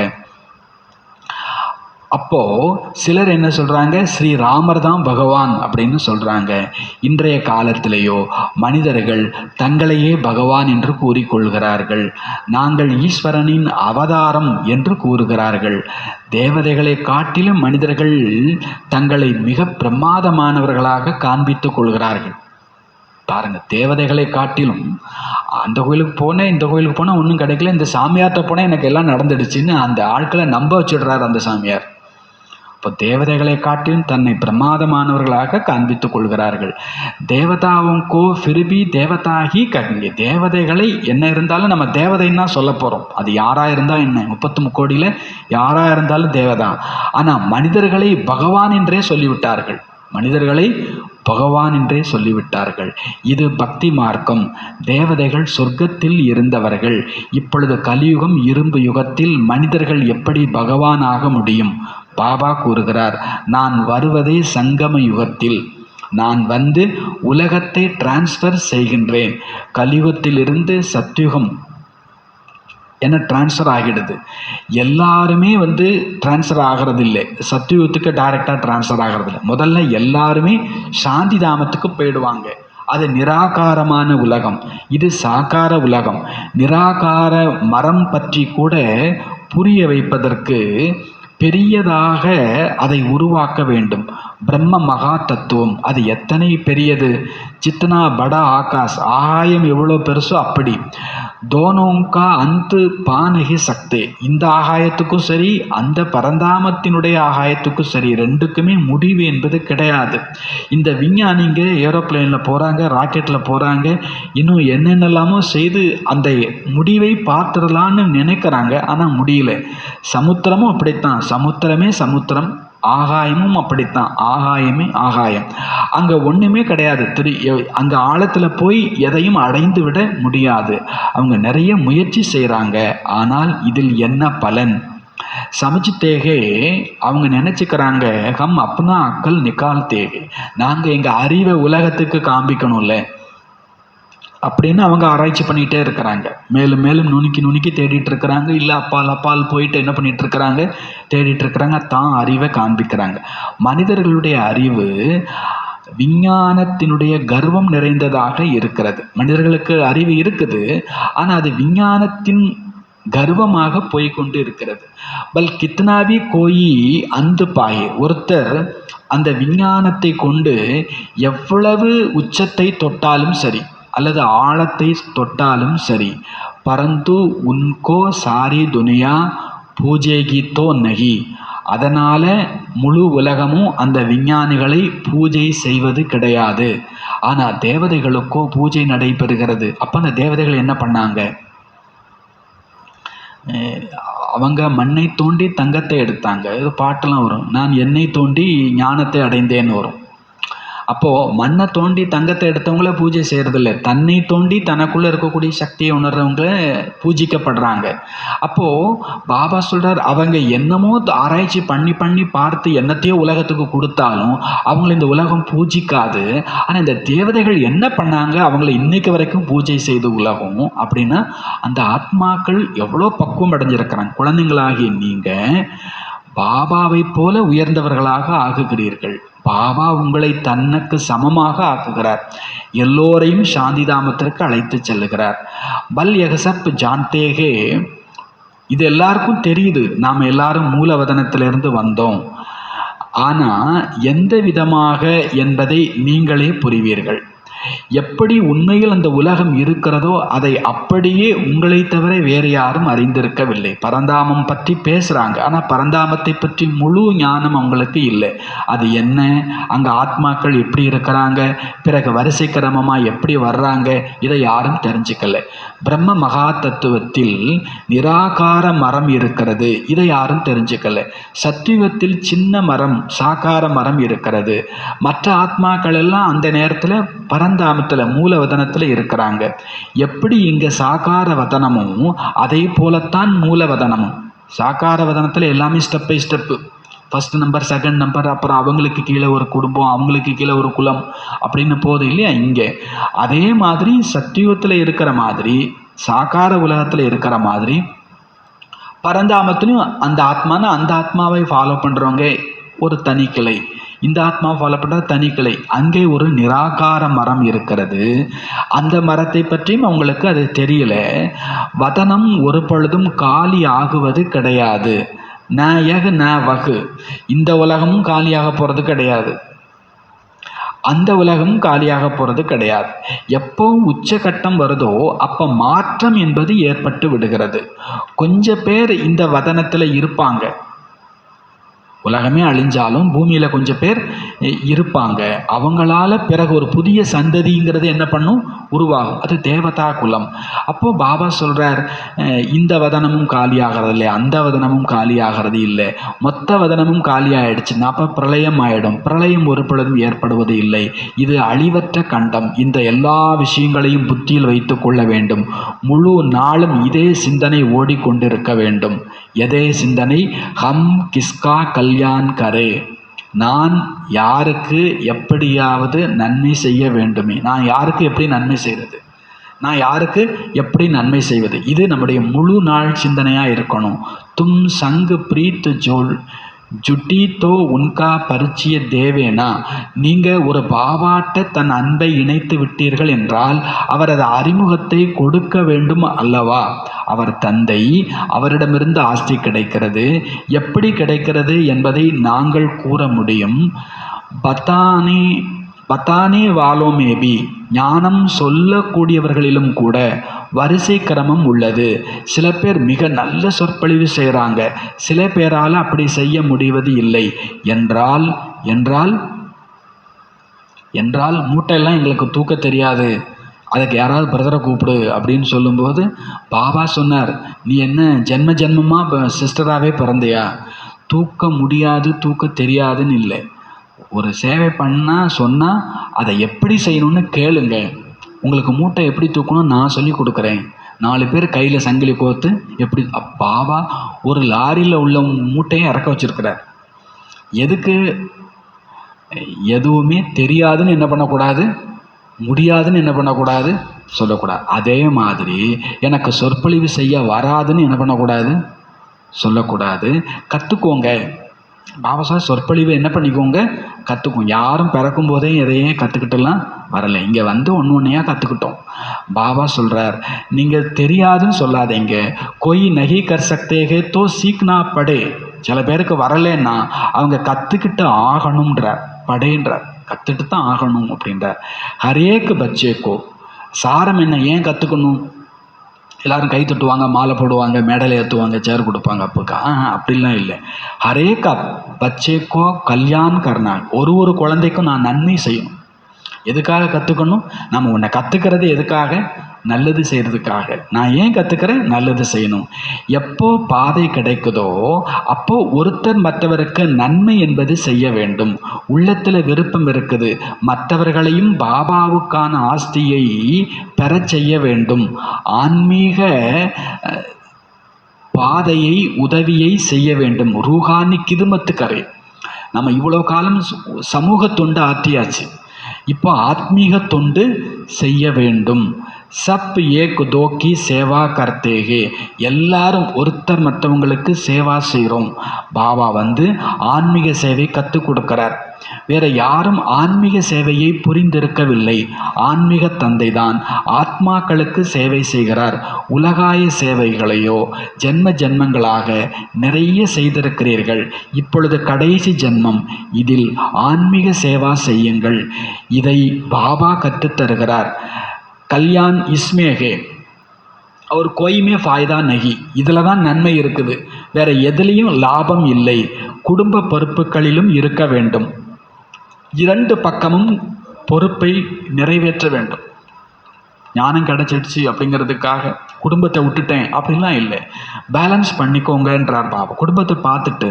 அப்போது சிலர் என்ன சொல்கிறாங்க, ஸ்ரீராமர் தான் பகவான் அப்படின்னு சொல்கிறாங்க. இன்றைய காலத்திலேயோ மனிதர்கள் தங்களையே பகவான் என்று கூறிக்கொள்கிறார்கள். நாங்கள் ஈஸ்வரனின் அவதாரம் என்று கூறுகிறார்கள். தேவதைகளை காட்டிலும் மனிதர்கள் தங்களை மிக பிரமாதமானவர்களாக காண்பித்துக் கொள்கிறார்கள். பாருங்கள், தேவதைகளை காட்டிலும் அந்த கோயிலுக்கு போனேன், இந்த கோயிலுக்கு போனால் ஒன்றும் கிடைக்கல, இந்த சாமியார்கிட்ட போனால் எனக்கு எல்லாம் நடந்துடுச்சுன்னு அந்த ஆட்களை நம்ப வச்சிடுறாரு அந்த சாமியார். இப்போ தேவதைகளை காட்டிலும் தன்னை பிரமாதமானவர்களாக காண்பித்துக் கொள்கிறார்கள். தேவதாவுக்கோ ஃபிரிபி தேவதாகி கங்கே, தேவதைகளை என்ன இருந்தாலும் நம்ம தேவதைன்னு தான் சொல்ல போகிறோம். அது யாராக இருந்தால் என்ன, 33 கோடியில் யாராக இருந்தாலும் தேவதான். ஆனால் மனிதர்களை பகவான் என்றே சொல்லிவிட்டார்கள். மனிதர்களை பகவான் என்றே சொல்லிவிட்டார்கள். இது பக்தி மார்க்கம். தேவதைகள் சொர்க்கத்தில் இருந்தவர்கள். இப்பொழுது கலியுகம் இரும்பு யுகத்தில் மனிதர்கள் எப்படி பகவான் ஆக முடியும்? பாபா கூறுகிறார், நான் வருவதே சங்கம யுகத்தில். நான் வந்து உலகத்தை டிரான்ஸ்ஃபர் செய்கின்றேன். கலியுகத்திலிருந்து சத்யுகம் என்ன டிரான்ஸ்ஃபர் ஆகிடுது. எல்லாருமே டிரான்ஸ்ஃபர் ஆகிறது இல்லை, சத்யுகத்துக்கு டைரெக்டாக டிரான்ஸ்ஃபர் ஆகிறது இல்லை. முதல்ல எல்லாருமே சாந்தி தாமத்துக்கு போயிடுவாங்க. அது நிராகாரமான உலகம், இது சாகார உலகம். நிராகார மரம் பற்றி கூட புரிய வைப்பதற்கு பெரியதாக அதை உருவாக்க வேண்டும். பிரம்ம மகா தத்துவம் அது எத்தனை பெரியது! ஜித்னா படா ஆகாஷ், ஆகாயம் எவ்வளோ பெருசோ அப்படி. தோனோங்கா அந்து பானகி சக்தே, இந்த ஆகாயத்துக்கும் சரி அந்த பரந்தாமத்தினுடைய ஆகாயத்துக்கும் சரி ரெண்டுக்குமே முடிவு என்பது கிடையாது. இந்த விஞ்ஞானிங்க ஏரோப்ளேனில் போகிறாங்க, ராக்கெட்டில் போகிறாங்க, இன்னும் என்னென்னலாமோ செய்து அந்த முடிவை பார்த்துடலான்னு நினைக்கிறாங்க. ஆனால் முடியல. சமுத்திரமும் அப்படித்தான், சமுத்திரமே சமுத்திரம், ஆகாயமும் அப்படித்தான், ஆகாயமே ஆகாயம். அங்கே ஒன்றுமே கிடையாது. அங்கே ஆழத்தில் போய் எதையும் அடைந்து விட முடியாது. அவங்க நிறைய முயற்சி செய்கிறாங்க, ஆனால் இதில் என்ன பலன்? சமஜ்தேகே, அவங்க நினச்சிக்கிறாங்க, ஹம் அப்னா அக்கல் நிக்கால் தேகே, நாங்கள் எங்கள் அறிவை உலகத்துக்கு காண்பிக்கணும்ல அப்படின்னு அவங்க ஆராய்ச்சி பண்ணிகிட்டே இருக்கிறாங்க. மேலும் மேலும் நுணுக்கி தேடிட்டு இருக்கிறாங்க. இல்லை அப்பால் போயிட்டு என்ன பண்ணிட்டு இருக்கிறாங்க, தேடிட்டு இருக்கிறாங்க, தான் அறிவை காண்பிக்கிறாங்க. மனிதர்களுடைய அறிவு விஞ்ஞானத்தினுடைய கர்வம் நிறைந்ததாக இருக்கிறது. மனிதர்களுக்கு அறிவு இருக்குது, ஆனால் அது விஞ்ஞானத்தின் கர்வமாக போய்கொண்டு இருக்கிறது. பல் கித்னாவி கோயி அந்த பாயே, ஒருத்தர் அந்த விஞ்ஞானத்தை கொண்டு எவ்வளவு உச்சத்தை தொட்டாலும் சரி அல்லது ஆழத்தை தொட்டாலும் சரி, பரந்து உன்கோ சாரி துனியா பூஜைகி தோ நகி, அதனால் முழு உலகமும் அந்த விஞ்ஞானிகளை பூஜை செய்வது கிடையாது. ஆனால் தேவதைகளுக்கோ பூஜை நடைபெறுகிறது. அப்போ அந்த தேவதைகள் என்ன பண்ணாங்க? அவங்க மண்ணை தோண்டி தங்கத்தை எடுத்தாங்க. இது பாட்டெல்லாம் வரும், நான் என்னை தோண்டி ஞானத்தை அடைந்தேன்னு வரும். அப்போது மண்ணை தோண்டி தங்கத்தை எடுத்தவங்கள பூஜை செய்கிறதில்ல, தன்னை தோண்டி தனக்குள்ளே இருக்கக்கூடிய சக்தியை உணர்றவங்க பூஜிக்கப்படுறாங்க. அப்போது பாபா சொல்கிறார், அவங்க என்னமோ ஆராய்ச்சி பண்ணி பார்த்து என்னத்தையோ உலகத்துக்கு கொடுத்தாலும் அவங்கள இந்த உலகம் பூஜிக்காது. ஆனால் இந்த தேவதைகள் என்ன பண்ணாங்க, அவங்கள இன்னைக்கு வரைக்கும் பூஜை செய்து உலகம். அப்படின்னா அந்த ஆத்மாக்கள் எவ்வளோ பக்குவம் அடைஞ்சிருக்கிறாங்க. குழந்தைங்களாகிய நீங்கள் பாபாவை போல உயர்ந்தவர்களாக ஆகுகிறீர்கள். பாபா உங்களை தனக்கு சமமாக ஆக்குகிறார். எல்லோரையும் சாந்திதாமத்திற்கு அழைத்து செல்லுகிறார். பல் யகசப் ஜான்தேகே, இது எல்லாருக்கும் தெரியுது, நாம் எல்லாரும் மூலவதனத்திலிருந்து வந்தோம். ஆனால் எந்த விதமாக என்பதை நீங்களே புரிவீர்கள். எப்படி உண்மையில் அந்த உலகம் இருக்கிறதோ அதை அப்படியே உங்களை தவிர வேறு யாரும் அறிந்திருக்கவில்லை. பரந்தாமம் பற்றி பேசுகிறாங்க, ஆனால் பரந்தாமத்தை பற்றி முழு ஞானம் அவங்களுக்கு இல்லை. அது என்ன, அங்கே ஆத்மாக்கள் எப்படி இருக்கிறாங்க, பிறகு வரிசை கிரமமாக எப்படி வர்றாங்க, இதை யாரும் தெரிஞ்சுக்கல. பிரம்ம மகா தத்துவத்தில் நிராகார மரம் இருக்கிறது, இதை யாரும் தெரிஞ்சுக்கல. சத்தியுகத்தில் சின்ன மரம் சாகார மரம் இருக்கிறது. மற்ற ஆத்மாக்கள் எல்லாம் அந்த நேரத்தில் பரந்தாமத்தில் மூலவதனத்தில் இருக்கிறாங்க. எப்படி இங்கே சாகார வதனமும் அதே போலத்தான் மூலவதனமும். சாகார வதனத்தில் எல்லாமே step by step, first number, second number, அப்புறம் அவங்களுக்கு கீழே ஒரு குடும்பம், அவங்களுக்கு கீழே ஒரு குலம் அப்படின்னு போது இல்லையா. இங்கே அதே மாதிரி சத்தியுகத்தில் இருக்கிற மாதிரி, சாகார உலகத்தில் இருக்கிற மாதிரி பரந்தாமத்திலையும் அந்த ஆத்மானா அந்த ஆத்மாவை ஃபாலோ பண்ணுறவங்க ஒரு தனி கிளை, இந்த ஆத்மா ஃபாலோ பண்ணுற தனி கிளை. அங்கே ஒரு நிராகார மரம் இருக்கிறது. அந்த மரத்தை பற்றியும் அவங்களுக்கு அது தெரியல. வதனம் ஒரு பொழுதும் காலி ஆகுவது கிடையாது. ந யகு ந வகு, இந்த உலகமும் காலியாக போகிறது கிடையாது, அந்த உலகமும் காலியாக போகிறது கிடையாது. எப்போ உச்சகட்டம் வருதோ அப்போ மாற்றம் என்பது ஏற்பட்டு விடுகிறது. கொஞ்சம் பேர் இந்த வதனத்தில் இருப்பாங்க, உலகமே அழிஞ்சாலும் பூமியில் கொஞ்சம் பேர் இருப்பாங்க. அவங்களால பிறகு ஒரு புதிய சந்ததிங்கிறது என்ன பண்ணும், உருவாகும். அது தேவதா குலம். அப்போது பாபா சொல்கிறார், இந்த வதனமும் காலியாகிறது இல்லை, அந்த வதனமும் காலியாகிறது இல்லை, மொத்த வதனமும் காலியாகிடுச்சுன்னா அப்போ பிரளயம் ஆகிடும். பிரளயம் ஒரு பொழுதும் ஏற்படுவது இல்லை. இது அழிவற்ற கண்டம். இந்த எல்லா விஷயங்களையும் புத்தியில் வைத்து கொள்ள வேண்டும். முழு நாளும் இதே சிந்தனை ஓடிக்கொண்டிருக்க வேண்டும். எதே சிந்தனை? ஹம் கிஸ்கா கல்யாண் கரே, நான் யாருக்கு எப்படியாவது நன்மை செய்ய வேண்டுமே. நான் யாருக்கு எப்படி நன்மை செய்கிறது, நான் யாருக்கு எப்படி நன்மை செய்வது, இது நம்முடைய முழு நாள் சிந்தனையாக இருக்கணும். தும் சங்கு பிரீத் ஜோல் ஜுட்டி தோ உன்கா பரிச்சிய தேவேனா, நீங்கள் ஒரு பாபாட்ட தன் அன்பை இணைத்து விட்டீர்கள் என்றால் அவரது அறிமுகத்தை கொடுக்க வேண்டும் அல்லவா. அவர் தந்தை, அவரிடமிருந்து ஆஸ்தி கிடைக்கிறது. எப்படி கிடைக்கிறது என்பதை நாங்கள் கூற முடியும். பத்தானே வாலோமேபி, ஞானம் சொல்லக்கூடியவர்களிலும் கூட வரிசை கிரமம் உள்ளது. சில பேர் மிக நல்ல சொற்பொழிவு செய்கிறாங்க, சில பேரால் அப்படி செய்ய முடிவது இல்லை. என்றால் என்றால் என்றால் மூட்டையெல்லாம் எங்களுக்கு தூக்க தெரியாது, அதுக்கு யாராவது பிரதரை கூப்பிடு அப்படின்னு சொல்லும்போது பாபா சொன்னார், நீ என்ன ஜென்ம ஜென்மமாக சிஸ்டராகவே பிறந்தையா? தூக்க முடியாது, தூக்க தெரியாதுன்னு இல்லை. ஒரு சேவை பண்ணால் சொன்னால் அதை எப்படி செய்யணும்னு கேளுங்க. உங்களுக்கு மூட்டை எப்படி தூக்கணும் நான் சொல்லி கொடுக்குறேன். 4 பேர் கையில் சங்கிலி கோர்த்து எப்படி. பாபா ஒரு லாரியில் உள்ள மூட்டையை இறக்க வச்சுருக்கிறார். எதுக்கு? எதுவுமே தெரியாதுன்னு என்ன பண்ணக்கூடாது, முடியாதுன்னு என்ன பண்ணக்கூடாது, சொல்லக்கூடாது. அதே மாதிரி எனக்கு சொற்பொழிவு செய்ய வராதுன்னு என்ன பண்ணக்கூடாது, சொல்லக்கூடாது. கற்றுக்கோங்க. பாபா சார் சொற்பொழிவு என்ன பண்ணிக்கோங்க, கற்றுக்கும். யாரும் பிறக்கும் போதே எதையே கற்றுக்கிட்டுலாம் வரலை, இங்கே வந்து ஒன்று ஒன்றையாக கற்றுக்கிட்டோம். பாபா சொல்கிறார், நீங்கள் தெரியாதுன்னு சொல்லாதீங்க. கொய் நகி கர் சக்தேகே தோ சீக்னா படே. சில பேருக்கு வரலன்னா அவங்க கற்றுக்கிட்டு ஆகணுன்றார். படேன்றார், கற்றுட்டு தான் ஆகணும் அப்படின்றார். ஹரேக்கு பச்சேக்கோ, சாரம் என்ன, ஏன் கற்றுக்கணும்? எல்லோரும் கை தட்டுவாங்க, மாலை போடுவாங்க, மேடலை ஏற்றுவாங்க, சேர் கொடுப்பாங்க. அப்போக்கா அப்படிலாம் இல்லை. ஹரேக் பச்சேக்கோ கல்யாண் கர்னான், ஒரு குழந்தைக்கும் நான் நன்மை செய்யணும். எதுக்காக கற்றுக்கணும்? நம்ம உன்னை கற்றுக்கிறது எதுக்காக? நல்லது செய்கிறதுக்காக. நான் ஏன் கற்றுக்கிறேன்? நல்லது செய்யணும். எப்போ பாதை கிடைக்குதோ அப்போ ஒருத்தர் மற்றவருக்கு நன்மை என்பது செய்ய வேண்டும். உள்ளத்தில் விருப்பம் இருக்குது, மற்றவர்களையும் பாபாவுக்கான ஆஸ்தியை பெற செய்ய வேண்டும். ஆன்மீக பாதையை, உதவியை செய்ய வேண்டும். ரூஹானி கிதுமத்துக்கரை. நம்ம இவ்வளோ காலம் சமூக தொண்டு ஆற்றியாச்சு, இப்போ ஆத்மீக தொண்டு செய்ய வேண்டும். சப் ஏக் தோக்கி சேவா கர்த்தேகே, எல்லாரும் ஒருத்தர் மற்றவங்களுக்கு சேவா செய்கிறோம். பாபா வந்து ஆன்மீக சேவை கற்றுக் கொடுக்கிறார். வேற யாரும் ஆன்மீக சேவையை புரிந்திருக்கவில்லை. ஆன்மீக தந்தை தான் ஆத்மாக்களுக்கு சேவை செய்கிறார். உலகாய சேவைகளையோ ஜென்ம ஜென்மங்களாக நிறைய செய்திருக்கிறீர்கள். இப்பொழுது கடைசி ஜென்மம், இதில் ஆன்மீக சேவா செய்யுங்கள். இதை பாபா கற்றுத்தருகிறார். கல்யாண் இஸ்மேகே और कोई में फ़ायदा नहीं, இதில் தான் நன்மை இருக்குது, வேறு எதுலேயும் லாபம் இல்லை. குடும்ப பொறுப்புகளிலும் இருக்க வேண்டும். 2 பக்கமும் பொறுப்பை நிறைவேற்ற வேண்டும். ஞானம் கிடச்சிடுச்சு அப்படிங்கிறதுக்காக குடும்பத்தை விட்டுட்டேன் அப்படிலாம் இல்லை, பேலன்ஸ் பண்ணிக்கோங்கன்றார் பாபா. குடும்பத்தை பார்த்துட்டு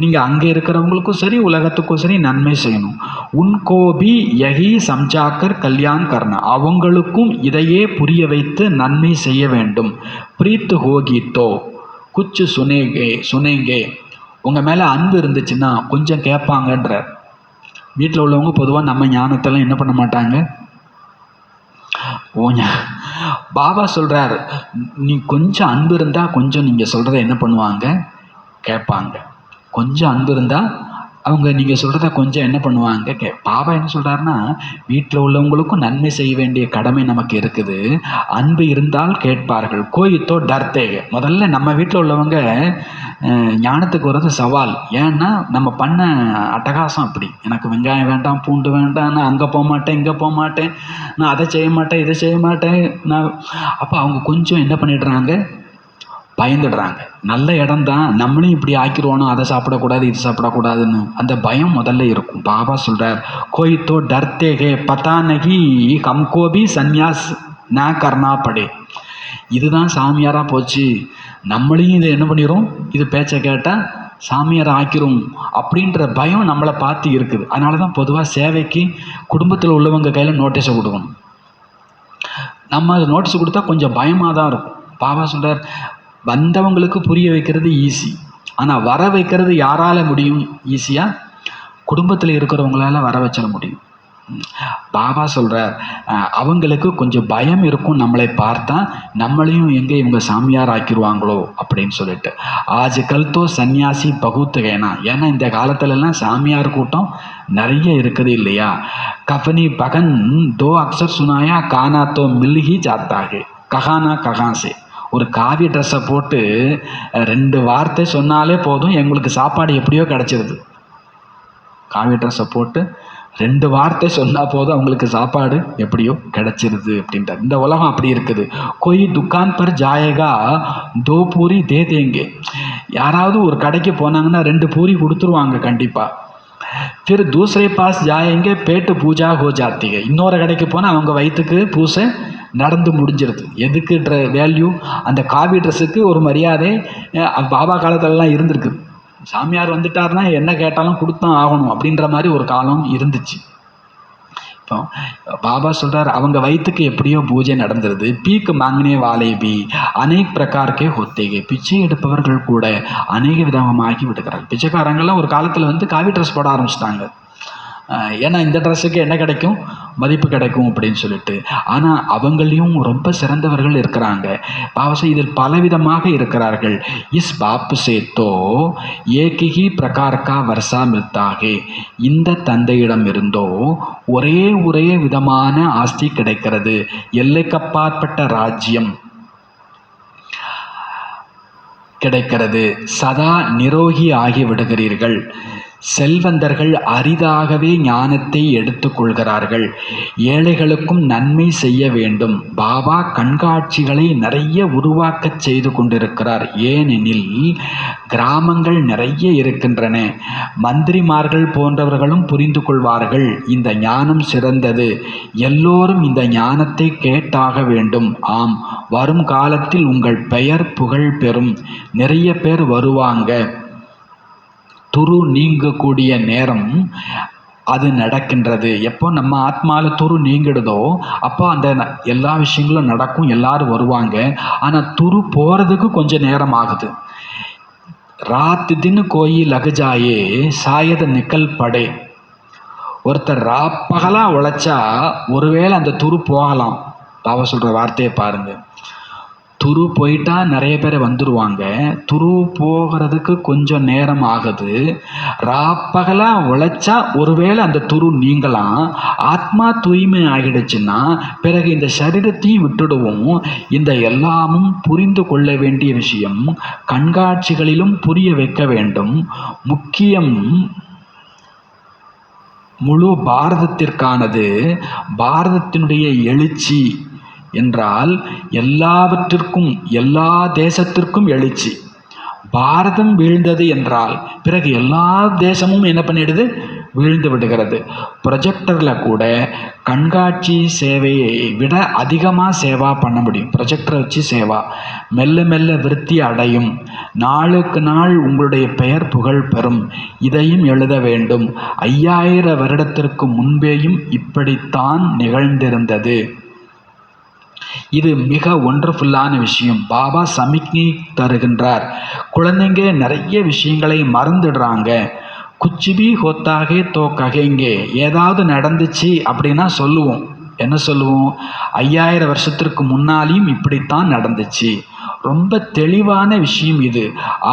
நீங்கள் அங்கே இருக்கிறவங்களுக்கும் சரி உலகத்துக்கும் சரி நன்மை செய்யணும். உன்கோபி யஹி சம்ஜாக்கர் கல்யாண் கர்ணா, அவங்களுக்கும் இதையே புரிய வைத்து நன்மை செய்ய வேண்டும். பிரீத்து ஹோகித்தோ குச்சு சுனேங்கே, உங்கள் மேலே அன்பு இருந்துச்சுன்னா கொஞ்சம் கேட்பாங்கன்றார். வீட்டில் உள்ளவங்க பொதுவாக நம்ம ஞானத்தெல்லாம் என்ன பண்ண மாட்டாங்க. பாபா சொல்கிறார், நீ கொஞ்சம் அன்பு இருந்தால் கொஞ்சம் நீங்கள் சொல்கிறத என்ன பண்ணுவாங்க, கேட்பாங்க. கொஞ்சம் அன்பு இருந்தால் அவங்க நீங்கள் சொல்கிறத கொஞ்சம் என்ன பண்ணுவாங்க, பாபா என்ன சொல்கிறாருன்னா, வீட்டில் உள்ளவங்களுக்கும் நன்மை செய்ய வேண்டிய கடமை நமக்கு இருக்குது. அன்பு இருந்தால் கேட்பார்கள். கோயித்தோ டர்த்தேக, முதல்ல நம்ம வீட்டில் உள்ளவங்க ஞானத்துக்கு வர்றது சவால். ஏன்னா நம்ம பண்ண அட்டகாசம் அப்படி, எனக்கு வெங்காயம் வேண்டாம், பூண்டு வேண்டாம், நான் அங்கே போக மாட்டேன், இங்கே போக மாட்டேன், நான் அதை செய்ய மாட்டேன், இதை செய்ய மாட்டேன். அப்போ அவங்க கொஞ்சம் என்ன பண்ணிடுறாங்க, பயந்துடுறாங்க. நல்ல இடம் தான், நம்மளும் இப்படி ஆக்கிடுவோனோ, அதை சாப்பிடக்கூடாது இது சாப்பிடக்கூடாதுன்னு அந்த பயம் முதல்ல இருக்கும். பாபா சொல்கிறார், கோய் தோ டர்த்தே ஹே பதா நகி ஹம்கோ பி சந்நியாஸ் ந கர்னா படே. இதுதான் சாமியாராக போச்சு, நம்மளையும் இதை என்ன பண்ணிடும், இது பேச்சை கேட்டால் சாமியார் ஆக்கிரும் அப்படின்ற பயம் நம்மளை பார்த்து இருக்குது. அதனால தான் பொதுவாக சேவைக்கு குடும்பத்தில் உள்ளவங்க கையில் நோட்டீஸை கொடுக்கணும். நம்ம அது நோட்டீஸ் கொடுத்தா கொஞ்சம் பயமாக தான் இருக்கும். பாபா சொல்கிறார், வந்தவங்களுக்கு புரிய வைக்கிறது ஈஸி, ஆனால் வர வைக்கிறது யாரால் முடியும் ஈஸியாக? குடும்பத்தில் இருக்கிறவங்களால வர வச்சிட முடியும். பாபா சொல்கிறார், அவங்களுக்கு கொஞ்சம் பயம் இருக்கும், நம்மளை பார்த்தா நம்மளையும் எங்கே இவங்க சாமியார் ஆக்கிடுவாங்களோ அப்படின்னு சொல்லிட்டு. ஆஜ்கல் தோ சன்னியாசி பகுத்து வேணா, ஏன்னா இந்த காலத்துலலாம் சாமியார் கூட்டம் நிறைய இருக்குது இல்லையா. கஃபனி பகன் தோ அக்சர் சுனாயா கானா தோ மில் ஹி ஜாத்தாகே கஹானா கஹாசே. ஒரு காவி ட்ரெஸ்ஸை போட்டு 2 வார்த்தை சொன்னாலே போதும், எங்களுக்கு சாப்பாடு எப்படியோ கிடச்சிருது. காவி ட்ரெஸ்ஸை போட்டு 2 வார்த்தை சொன்னால் போதும், அவங்களுக்கு சாப்பாடு எப்படியோ கிடச்சிருது அப்படின்றார். இந்த உலகம் அப்படி இருக்குது. கோய் துக்கான் பர் ஜாயேகா 2 பூரி தே தேங்கே. யாராவது ஒரு கடைக்கு போனாங்கன்னா 2 பூரி கொடுத்துருவாங்க கண்டிப்பாக. फिर दूसरे पास जाएंगे पेट पूजा हो जाती है. இன்னொரு கடைக்கு போனால் அவங்க வயிற்றுக்கு பூசை நடந்து முடிஞ்சிருது. எதுக்குன்ற வேல்யூ, அந்த காவி ட்ரெஸ்ஸுக்கு ஒரு மரியாதை பாபா காலத்திலலாம் இருந்திருக்குது. சாமியார் வந்துட்டார்னா என்ன கேட்டாலும் கொடுத்தான் ஆகணும் அப்படின்ற மாதிரி ஒரு காலம் இருந்துச்சு. இப்போ பாபா சொல்கிறார், அவங்க வயிற்றுக்கு எப்படியோ பூஜை நடந்துருது. பீக்கு மாங்கனே வாலே பி அநேக பிரகாரக்கே ஹோத்தேகே. பிச்சை எடுப்பவர்கள் கூட அநேக விதமாகி விடுகிறார்கள். பிச்சைக்காரங்கள்லாம் ஒரு காலத்தில் வந்து காவி ட்ரெஸ் போட ஆரம்பிச்சிட்டாங்க. ஏன்னா இந்த ட்ரெஸ்ஸுக்கு என்ன கிடைக்கும், மதிப்பு கிடைக்கும் அப்படின்னு சொல்லிட்டு. ஆனால் அவங்களையும் ரொம்ப சிறந்தவர்கள் இருக்கிறாங்க. பாவசை இதில் பலவிதமாக இருக்கிறார்கள். இஸ் பாப்பு சேத்தோ ஏகி பிரகார்கா வர்ஷா மில்தாகே. இந்த தந்தையிடம் இருந்தோ ஒரே விதமான ஆஸ்தி கிடைக்கிறது, எல்லைக்கப்பாற்பட்ட ராஜ்யம் கிடைக்கிறது. சதா நிரோகி ஆகி விடுகிறீர்கள். செல்வந்தர்கள் அரிதாகவே ஞானத்தை எடுத்துக்கொள்கிறார்கள். ஏழைகளுக்கும் நன்மை செய்ய வேண்டும். பாபா கண்காட்சிகளை நிறைய உருவாக்க செய்து கொண்டிருக்கிறார். ஏனெனில் கிராமங்கள் நிறைய இருக்கின்றன. மந்திரிமார்கள் போன்றவர்களும் புரிந்து கொள்வார்கள், இந்த ஞானம் சிறந்தது, எல்லோரும் இந்த ஞானத்தை கேட்டாக வேண்டும். ஆம், வரும் காலத்தில் உங்கள் பெயர் புகழ் பெறும், நிறைய பேர் வருவாங்க. துரு நீங்கக்கூடிய நேரம் அது நடக்கின்றது. எப்போ நம்ம ஆத்மாவில் துரு நீங்கிடுதோ அப்போ அந்த எல்லா விஷயங்களும் நடக்கும், எல்லாரும் வருவாங்க. ஆனால் துரு போகிறதுக்கு கொஞ்சம் நேரம் ஆகுது. ராத் தின் கோயி லகஜாயே சாயத நிக்கல் படே. ஒருத்தர் ராப்பகலாக உழைச்சா ஒருவேளை அந்த துரு போகலாம். பாபா சொல்கிற வார்த்தையை பாருங்கள். துரு போயிட்டா நிறைய பேர் வந்துடுவாங்க, துரு போகிறதுக்கு கொஞ்சம் நேரம் ஆகுது. ராப்பகலாக உழைச்சா ஒருவேளை அந்த துரு நீங்கலாம். ஆத்மா தூய்மை ஆகிடுச்சுன்னா பிறகு இந்த சரீரத்தையும் விட்டுடுவோம். இந்த எல்லாமும் புரிந்து கொள்ள வேண்டிய விஷயம். கண்காட்சிகளிலும் புரிய வைக்க வேண்டும். முக்கியம் முழு பாரதத்திற்கானது. பாரதத்தினுடைய எழுச்சி என்றால் எல்லாவற்றிற்கும், எல்லா தேசத்திற்கும் எழுச்சி. பாரதம் வீழ்ந்தது என்றால் பிறகு எல்லா தேசமும் என்ன பண்ணிடுது, வீழ்ந்து விடுகிறது. ப்ரொஜெக்டரில் கூட கண்காட்சி சேவையை விட அதிகமாக சேவா பண்ண முடியும். ப்ரொஜெக்டரை வச்சு சேவா மெல்ல மெல்ல விருத்தி அடையும். நாளுக்கு நாள் உங்களுடைய பெயர் புகழ் பெறும். இதையும் எழுத வேண்டும். 5000 வருடத்திற்கு முன்பேயும் இப்படித்தான் நிகழ்ந்திருந்தது. இது மிக ஒண்டர்ஃபுல்லான விஷயம். பாபா சமிக்ஞை தருகின்றார். குழந்தைங்க நிறைய விஷயங்களை மறந்துடுறாங்க. குச்சிபி ஹோத்தாகே தோ ககேங்கே. ஏதாவது நடந்துச்சு அப்படின்னா சொல்லுவோம். என்ன சொல்லுவோம், 5000 வருஷத்திற்கு முன்னாலேயும் இப்படித்தான் நடந்துச்சு. ரொம்ப தெளிவான விஷயம் இது.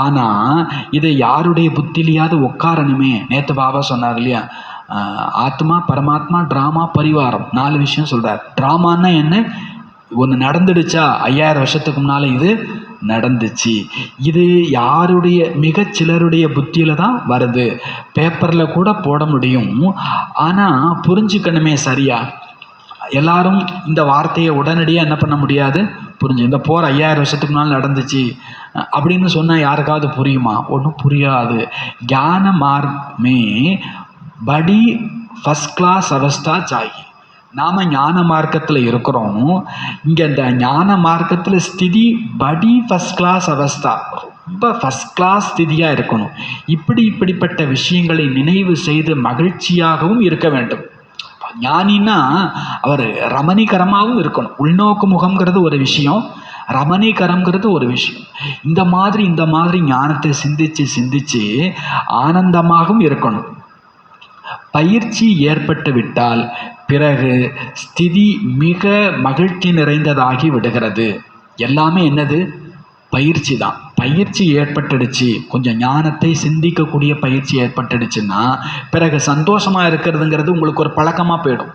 ஆனால் இதை யாருடைய புத்திலையாவது உட்காரணுமே. நேற்று பாபா சொன்னார் இல்லையா, ஆத்மா பரமாத்மா ட்ராமா பரிவாரம் 4 விஷயம் சொல்கிறார். ட்ராமான்னா என்ன, ஒன்று நடந்துடுச்சா, 5000 வருஷத்துக்கு முன்னால் இது நடந்துச்சு. இது யாருடைய, மிகச்சிலருடைய புத்தியில் தான் வருது. பேப்பரில் கூட போட முடியும். ஆனால் புரிஞ்சுக்கணுமே சரியா. எல்லாரும் இந்த வார்த்தையை உடனடியாக என்ன பண்ண முடியாது, புரிஞ்சு. இந்த போர் 5000 வருஷத்துக்கு முன்னால் நடந்துச்சு அப்படின்னு சொன்னால் யாருக்காவது புரியுமா? ஒன்றும் புரியாது. ஞான மார்க்மே படி ஃபஸ்ட் கிளாஸ் அவஸ்தா சாகி. நாம் ஞான மார்க்கத்தில் இருக்கிறோம். இங்கே இந்த ஞான மார்க்கத்தில் ஸ்திதி படி ஃபஸ்ட் கிளாஸ் அவஸ்தா, ரொம்ப ஃபஸ்ட் கிளாஸ் ஸ்திதியாக இருக்கணும். இப்படிப்பட்ட விஷயங்களை நினைவு செய்து மகிழ்ச்சியாகவும் இருக்க வேண்டும். ஞானின்னா அவர் ரமணிகரமாகவும் இருக்கணும். உள்நோக்கு முகம்ங்கிறது ஒரு விஷயம், ரமணிகரம்ங்கிறது ஒரு விஷயம். இந்த மாதிரி ஞானத்தை சிந்திச்சு ஆனந்தமாகவும் இருக்கணும். பயிற்சி ஏற்பட்டு விட்டால் பிறகு ஸ்திதி மிக மகிழ்ச்சி நிறைந்ததாகி விடுகிறது. எல்லாமே என்னது? பயிற்சி தான். பயிற்சி ஏற்பட்டுடுச்சு, கொஞ்சம் ஞானத்தை சிந்திக்கக்கூடிய பயிற்சி ஏற்பட்டுடுச்சுன்னா பிறகு சந்தோஷமாக இருக்கிறதுங்கிறது உங்களுக்கு ஒரு பழக்கமாக போயிடும்.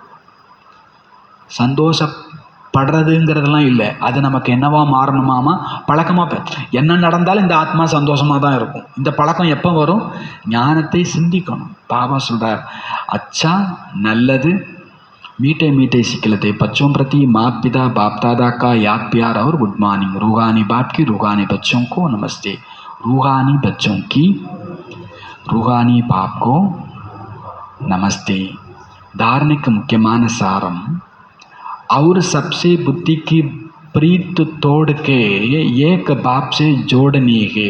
சந்தோஷப்படுறதுங்கிறதெல்லாம் இல்லை, அது நமக்கு என்னவா மாறணுமாமா? பழக்கமாக போயிடும். என்ன நடந்தாலும் இந்த ஆத்மா சந்தோஷமாக தான் இருக்கும். இந்த பழக்கம் எப்போ வரும்? ஞானத்தை சிந்திக்கணும். பாபா சொல்கிறார், அச்சா நல்லது मीठे मीठे सिखलते बच्चों प्रति माँ पिता बाप दादा का याद प्यार और गुड मॉर्निंग. रूहानी बाप की रूहानी बच्चों को नमस्ते. रूहानी बच्चों की रूहानी बाप को नमस्ते. धारणिक मुख्यमान सारम और सबसे बुद्धि की प्रीत तोड़ के एक बाप से जोड़ने के.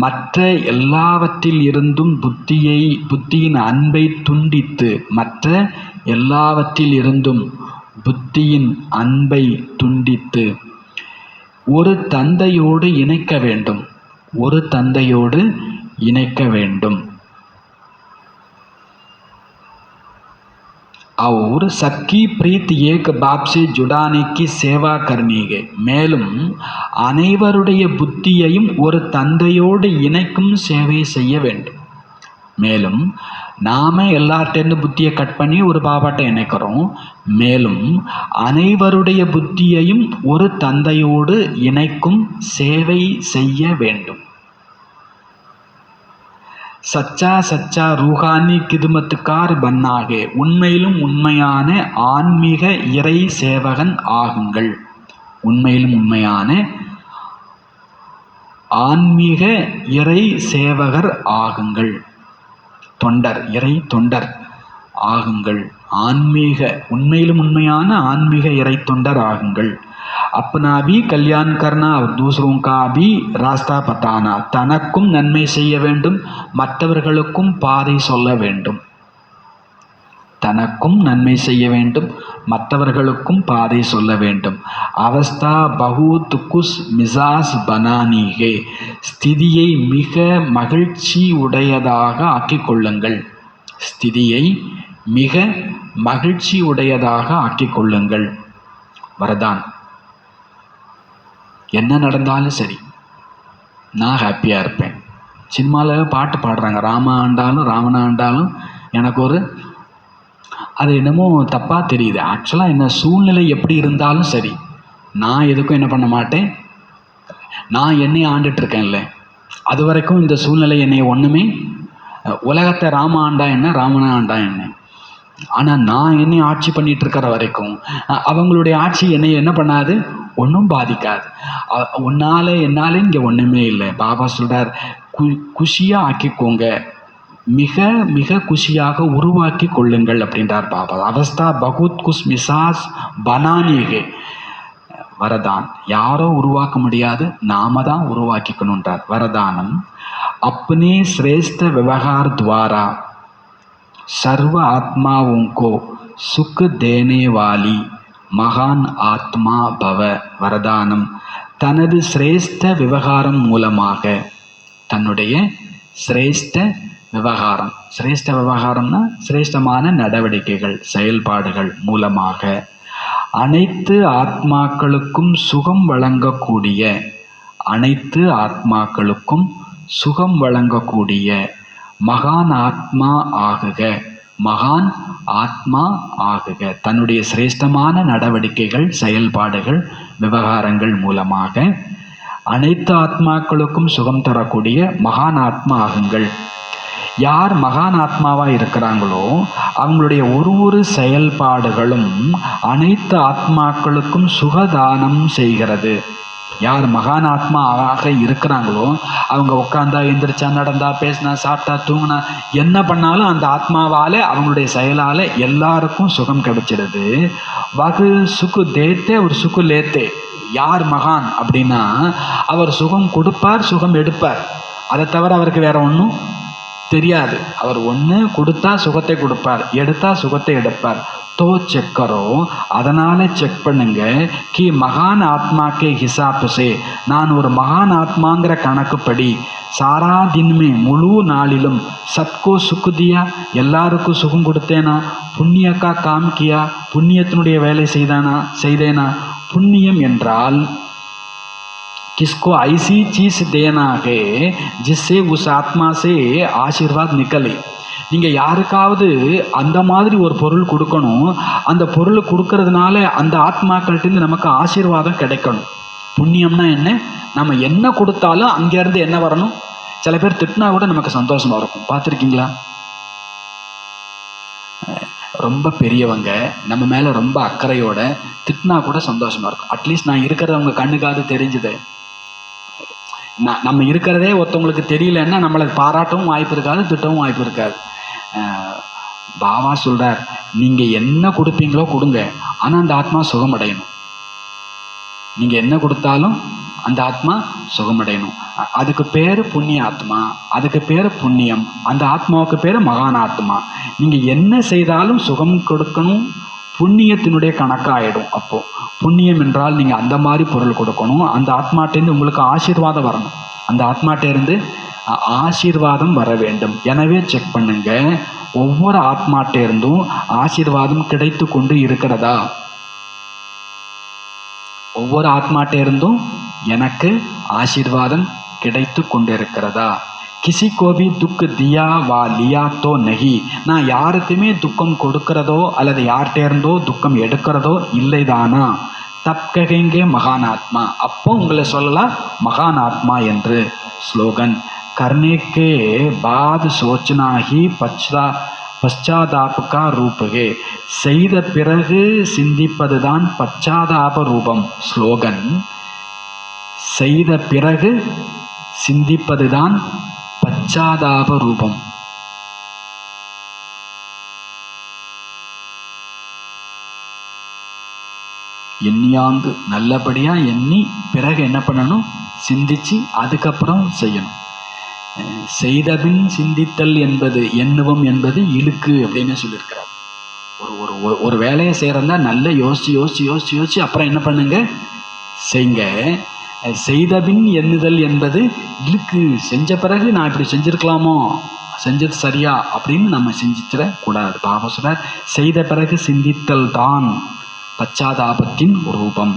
மற்ற எல்லாவற்றில் இருந்தும் புத்தியின் அன்பை துண்டித்து, மற்ற எல்லாவற்றில் இருந்தும் புத்தியின் அன்பை துண்டித்து ஒரு தந்தையோடு இணைக்க வேண்டும். ஒரு தந்தையோடு இணைக்க வேண்டும். और सबकी प्रीत एक बाप से जुड़ाने की सेवा करनी है. மேலும் அனைவருடைய புத்தியையும் ஒரு தந்தையோடு இணைக்கும் சேவை செய்ய வேண்டும். மேலும் நாம் எல்லார்ட்டேருந்து புத்தியை கட் பண்ணி ஒரு பாபாட்ட இணைக்கிறோம். மேலும் அனைவருடைய புத்தியையும் ஒரு தந்தையோடு இணைக்கும் சேவை செய்ய வேண்டும். சச்சா சச்சா ரூஹானி கிதுமத்துக்கார் பன்னாகே. உண்மையிலும் உண்மையான ஆன்மீக இறை சேவகன் ஆகுங்கள். உண்மையிலும் உண்மையான ஆன்மீக இறை சேவகர் ஆகுங்கள். தொண்டர், இறை தொண்டர் ஆகுங்கள். ஆன்மீக உண்மையிலும் உண்மையான ஆன்மீக இறை தொண்டர் ஆகுங்கள். अपना भी कल्याण करना और दूसरों का भी रास्ता बताना. தனக்கும் நன்மை செய்ய வேண்டும், மற்றவர்களுக்கும் பாதை சொல்ல வேண்டும். தனக்கும் நன்மை செய்ய வேண்டும், மற்றவர்களுக்கும் பாதை சொல்ல வேண்டும். அவஸ்தா பகூத் குஸ் மிசாஸ் பனானிகே. ஸ்திதியை மிக மகிழ்ச்சி உடையதாக ஆக்கிக் கொள்ளுங்கள். ஸ்திதியை மிக மகிழ்ச்சி உடையதாக ஆக்கிக் கொள்ளுங்கள். வரதான், என்ன நடந்தாலும் சரி நான் ஹாப்பியாக இருப்பேன். சினிமாவில் பாட்டு பாடுறாங்க, ராமா ஆண்டாலும் ராவணா ஆண்டாலும் எனக்கு அது என்னமோ தப்பாக தெரியுது. ஆக்சுவலாக என்ன சூழ்நிலை எப்படி இருந்தாலும் சரி நான் எதுக்கும் என்ன பண்ண மாட்டேன். நான் என்னை ஆண்டுட்ருக்கேன்ல, அது வரைக்கும் இந்த சூழ்நிலை என்னை ஒன்றுமே, உலகத்தை ராம ஆண்டா என்ன ராவணா ஆண்டா என்ன, ஆனால் நான் என்னை ஆட்சி பண்ணிகிட்டு இருக்கிற வரைக்கும் அவங்களுடைய ஆட்சி என்னை என்ன பண்ணாது, ஒன்றும் பாதிக்காது. என்னால் இங்கே ஒன்றுமே இல்லை. பாபா சொல்கிறார், குஷியாக ஆக்கிக்கோங்க, மிக மிக குஷியாக உருவாக்கி கொள்ளுங்கள் அப்படின்றார் பாபா. அவஸ்தா பகுத் குஷ் மிசாஸ் பனானிகே. வரதான், யாரோ உருவாக்க முடியாது, நாம தான் உருவாக்கிக்கணுன்றார். வரதானம் अपने श्रेष्ठ व्यवहार द्वारा सर्व आत्माओं को सुख देने वाली மகான் ஆத்மா பவ. வரதானம், தனது சிரேஷ்ட விவகாரம் மூலமாக, தன்னுடைய சிரேஷ்ட விவகாரம், சிரேஷ்ட விவகாரம்னா சிரேஷ்டமான நடவடிக்கைகள் செயல்பாடுகள் மூலமாக அனைத்து ஆத்மாக்களுக்கும் சுகம் வழங்கக்கூடிய, அனைத்து ஆத்மாக்களுக்கும் சுகம் வழங்கக்கூடிய மகான் ஆத்மா ஆகுக. மகான் ஆத்மா ஆகுக. தன்னுடைய சிரேஷ்டமான நடவடிக்கைகள் செயல்பாடுகள் விவகாரங்கள் மூலமாக அனைத்து ஆத்மாக்களுக்கும் சுகம் தரக்கூடிய மகான் ஆத்மா ஆகுங்கள். யார் மகான் ஆத்மாவாக இருக்கிறாங்களோ அவங்களுடைய ஒரு செயல்பாடுகளும் அனைத்து ஆத்மாக்களுக்கும் சுகதானம் செய்கிறது. யார் மகான் ஆத்மா ஆக இருக்கிறாங்களோ அவங்க உட்காந்தா, எந்திரிச்சா, நடந்தா, பேசினா, சாப்பிட்டா, தூங்கினா, என்ன பண்ணாலும் அந்த ஆத்மாவால் அவங்களுடைய செயலால் எல்லாருக்கும் சுகம் கிடைச்சிடுது. வகு சுக்கு தேத்தே ஒரு சுக்கு லேத்தே. யார் மகான் அப்படின்னா அவர் சுகம் கொடுப்பார், சுகம் எடுப்பார். அதை தவிர அவருக்கு வேற ஒன்றும் தெரியாது. அவர் ஒன்று கொடுத்தா சுகத்தை கொடுப்பார், எடுத்தா சுகத்தை எடுப்பார். தோ செக் கரோ, அதனால செக் பண்ணுங்க கி மகான் ஆத்மா கே ஹிசாப் சே, நான் ஒரு மகான் ஆத்மாங்கிற கணக்குப்படி சாரா தின்மே முழு நாளிலும் சத்கோ சுக்குதியா, எல்லாருக்கும் சுகம் கொடுத்தேனா, புண்ணியக்கா காம் கியா, புண்ணியத்தினுடைய வேலை செய்தேனா. புண்ணியம் என்றால் किसको ऐसी चीज देना है जिससे उस आत्मा से आशीर्वाद निकले. நீங்கள் யாருக்காவது அந்த மாதிரி ஒரு பொருள் கொடுக்கணும். அந்த பொருள் கொடுக்கறதுனால அந்த ஆத்மாக்கள்கிட்ட நமக்கு ஆசீர்வாதம் கிடைக்கணும். புண்ணியம்னா என்ன? நம்ம என்ன கொடுத்தாலும் அங்கேருந்து என்ன வரணும்? சில பேர் திட்டினா கூட நமக்கு சந்தோஷமாக இருக்கும். பார்த்துருக்கீங்களா? ரொம்ப பெரியவங்க நம்ம மேலே ரொம்ப அக்கறையோட திட்டினா கூட சந்தோஷமாக இருக்கும். அட்லீஸ்ட் நான் இருக்கிறத அவங்க கண்ணுக்காவது தெரிஞ்சுது. நம்ம இருக்கிறதே ஒருத்தவங்களுக்கு தெரியலன்னா நம்மளை பாராட்டவும் வாய்ப்பு இருக்காது, திட்டவும் வாய்ப்பு இருக்காது. பாபா சொல்கிறார், நீங்கள் என்ன கொடுப்பீங்களோ கொடுங்க, ஆனால் அந்த ஆத்மா சுகமடையணும். நீங்கள் என்ன கொடுத்தாலும் அந்த ஆத்மா சுகமடையணும். அதுக்கு பேர் புண்ணிய ஆத்மா, அதுக்கு பேர் புண்ணியம். அந்த ஆத்மாவுக்கு பேர் மகான் ஆத்மா. நீங்கள் என்ன செய்தாலும் சுகம் கொடுக்கணும், புண்ணியத்தினுடைய கணக்காயிடும். அப்போது புண்ணியம் என்றால் நீங்கள் அந்த மாதிரி பொருள் கொடுக்கணும். அந்த ஆத்மாட்டேருந்து உங்களுக்கு ஆசீர்வாதம் வரணும். அந்த ஆத்மாட்டேருந்து ஆசீர்வாதம் வர வேண்டும். எனவே செக் பண்ணுங்க, ஒவ்வொரு ஆத்மாட்டேருந்தும் ஆசீர்வாதம் கிடைத்து கொண்டு இருக்கிறதா? ஒவ்வொரு ஆத்மாட்டேருந்தும் எனக்கு ஆசீர்வாதம் கிடைத்து கொண்டிருக்கிறதா? கிசி கோபி துக் தியா வா லியா தோ நகி, நான் யாருக்குமே துக்கம் கொடுக்கிறதோ அல்லது யார்கிட்டேருந்தோ துக்கம் எடுக்கிறதோ இல்லைதானா? தப் ககேங்கே மகான் ஆத்மா, அப்போ உங்களை சொல்லலாம் மகான் ஆத்மா என்று. ஸ்லோகன் करने के बाद सोचना ही பச்சாதாபகா ரூபகே, செய்த பிறகு சிந்திப்பதுதான் பச்சாதாப ரூபம். ஸ்லோகன் செய்த பிறகு சிந்திப்பதுதான் பச்சாதாப ரூபம். எண்ணியாங்கு நல்லபடியாக எண்ணி பிறகு என்ன பண்ணணும்? சிந்திச்சு அதுக்கப்புறம் செய்யணும். செய்தபின் சிந்தித்தல் என்பது எண்ணுவம் என்பது இழுக்கு அப்படின்னு சொல்லியிருக்கிறார். ஒரு வேலையை செய்கிறதா நல்லா யோசிச்சு அப்புறம் என்ன பண்ணுங்க? செய்ங்க. செய்தபின் எண்ணுதல் என்பது இழுக்கு. செஞ்ச பிறகு நான் இப்படி செஞ்சுருக்கலாமோ, செஞ்சது சரியா அப்படின்னு நம்ம செஞ்சிடக்கூடாது. பாபா சொல்றார், செய்த பிறகு சிந்தித்தல் தான் பச்சாதாபத்தின் ரூபம்.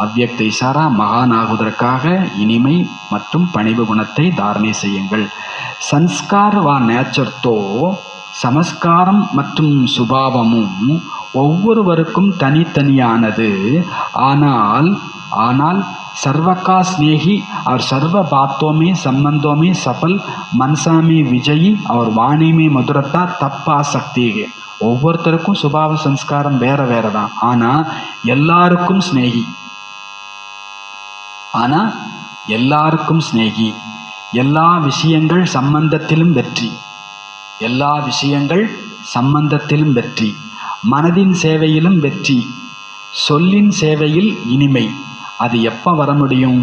அவ்யக்த இசாரா, மகான் ஆகுவதற்காக இனிமை மற்றும் பணிவு குணத்தை தாரணை செய்யுங்கள். சன்ஸ்கார் வா நேச்சர் தோ, சமஸ்காரம் மற்றும் சுபாவமும் ஒவ்வொருவருக்கும் தனித்தனியானது. ஆனால் सर्वका स्नेही और सर्व बातों में संबंधों में सफल, मनसा में विजयी और वाणी में मधुरता तप आ सकती है. ஒவ்வொருத்தருக்கும் சுபாவ சம்ஸ்காரம் வேற வேற தான். ஆனால் எல்லாருக்கும் ஸ்நேகி, எல்லா விஷயங்கள் சம்பந்தத்திலும் வெற்றி, மனதின் சேவையிலும் வெற்றி, சொல்லின் சேவையில் இனிமை. அது எப்போ வர முடியும்?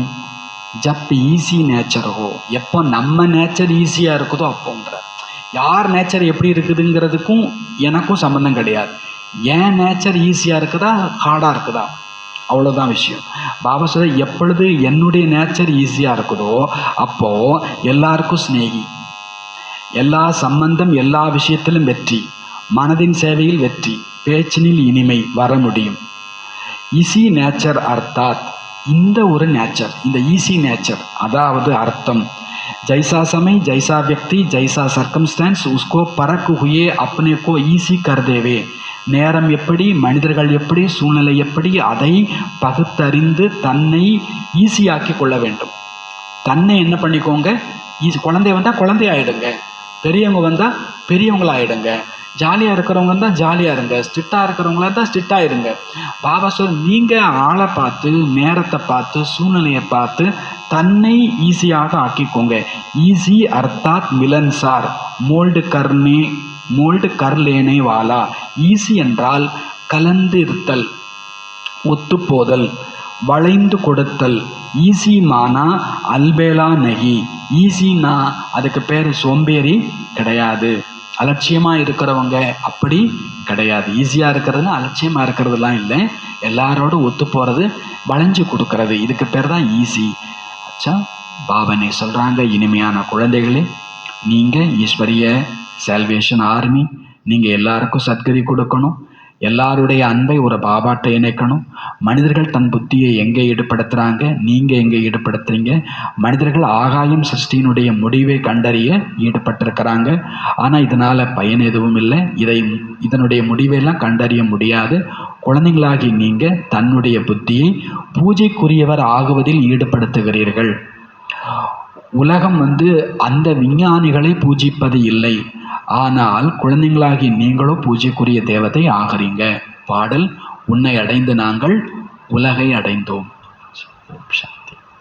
ஜப் ஈஸி நேச்சர் ஹோ, எப்போ நம்ம நேச்சர் ஈஸியாக இருக்குதோ அப்போன்ற. யார் நேச்சர் எப்படி இருக்குதுங்கிறதுக்கும் எனக்கும் சம்மந்தம் கிடையாது. ஏன் நேச்சர் ஈஸியாக இருக்குதா ஹார்டாக இருக்குதா, அவ்வளோதான் விஷயம். பாபா சொல்ற, எப்பொழுது என்னுடைய நேச்சர் ஈஸியாக இருக்குதோ அப்போது எல்லாருக்கும் ஸ்நேகி, எல்லா சம்பந்தம், எல்லா விஷயத்திலும் வெற்றி, மனதின் சேவையில் வெற்றி, பேச்சினில் இனிமை வர முடியும். ஈஸி நேச்சர் அர்த்தாத், இந்த ஒரு நேச்சர், இந்த ஈஸி நேச்சர் அதாவது அர்த்தம், जैसा समय जैसा व्यक्ति जैसा सर्कमस्टेंस उसको परख हुए अपने को ஈஸி कर देवे. நேரம் எப்படி, மனிதர்கள் எப்படி, சூழ்நிலை எப்படி, அதை பகுத்தறிந்து தன்னை ஈஸியாக்கி கொள்ள வேண்டும். தன்னை என்ன பண்ணிக்கோங்க? குழந்தை வந்தால் குழந்தை ஆகிடுங்க. பெரியவங்க வந்தால் பெரியவங்களாயிடுங்க, ஜாலியாக இருக்கிறவங்க தான் ஜாலியாக இருங்க, ஸ்ட்ரிக்டாக இருக்கிறவங்களா தான் ஸ்ட்ரிக்டாக இருங்க. பாபா நீங்கள் ஆளை பார்த்து, நேரத்தை பார்த்து, சூழ்நிலையை பார்த்து தன்னை ஈஸியாக ஆக்கிக்கோங்க. ஈஸி அர்த்தாத் மிலன்சார், மோல்டு கர்லேனே வாலா. ஈஸி என்றால் கலந்து இருத்தல், ஒத்துப்போதல், வளைந்து கொடுத்தல். ஈஸி மானா அல்பேலா நகி. ஈஸின்னா அதுக்கு பேர் சோம்பேறி கிடையாது, அலட்சியமாக இருக்கிறவங்க அப்படி கிடையாது. ஈஸியாக இருக்கிறதுனா அலட்சியமாக இருக்கிறதுலாம் இல்லை, எல்லாரோட ஒத்து போகிறது, வளைஞ்சு கொடுக்கறது, இதுக்கு பேர் தான் ஈஸி. அச்சா, பாபனை சொல்கிறாங்க, இனிமையான குழந்தைகளே, நீங்கள் ஈஸ்வரிய சால்வேஷன் ஆர்மி, நீங்கள் எல்லாருக்கும் சத்கதி கொடுக்கணும், எல்லாருடைய அன்பை ஒரு பாபாட்ட இணைக்கணும். மனிதர்கள் தன் புத்தியை எங்கே ஈடுபடுத்துகிறாங்க, நீங்கள் எங்கே ஈடுபடுத்துறீங்க? மனிதர்கள் ஆகாயம் சிருஷ்டியினுடைய முடிவை கண்டறிய ஈடுபட்டிருக்கிறாங்க. ஆனால் இதனால் பயன் எதுவும் இல்லை, இதனுடைய முடிவெல்லாம் கண்டறிய முடியாது. குழந்தைங்களாகி நீங்கள் தன்னுடைய புத்தியை பூஜைக்குரியவர் ஆகுவதில் ஈடுபடுத்துகிறீர்கள். உலகம் அந்த விஞ்ஞானிகளை பூஜிப்பது இல்லை, ஆனால் குழந்தைங்களாகி நீங்களும் பூஜைக்குரிய தேவதை ஆகிறீங்க. பாடல்: உன்னை அடைந்து நாங்கள் உலகை அடைந்தோம்.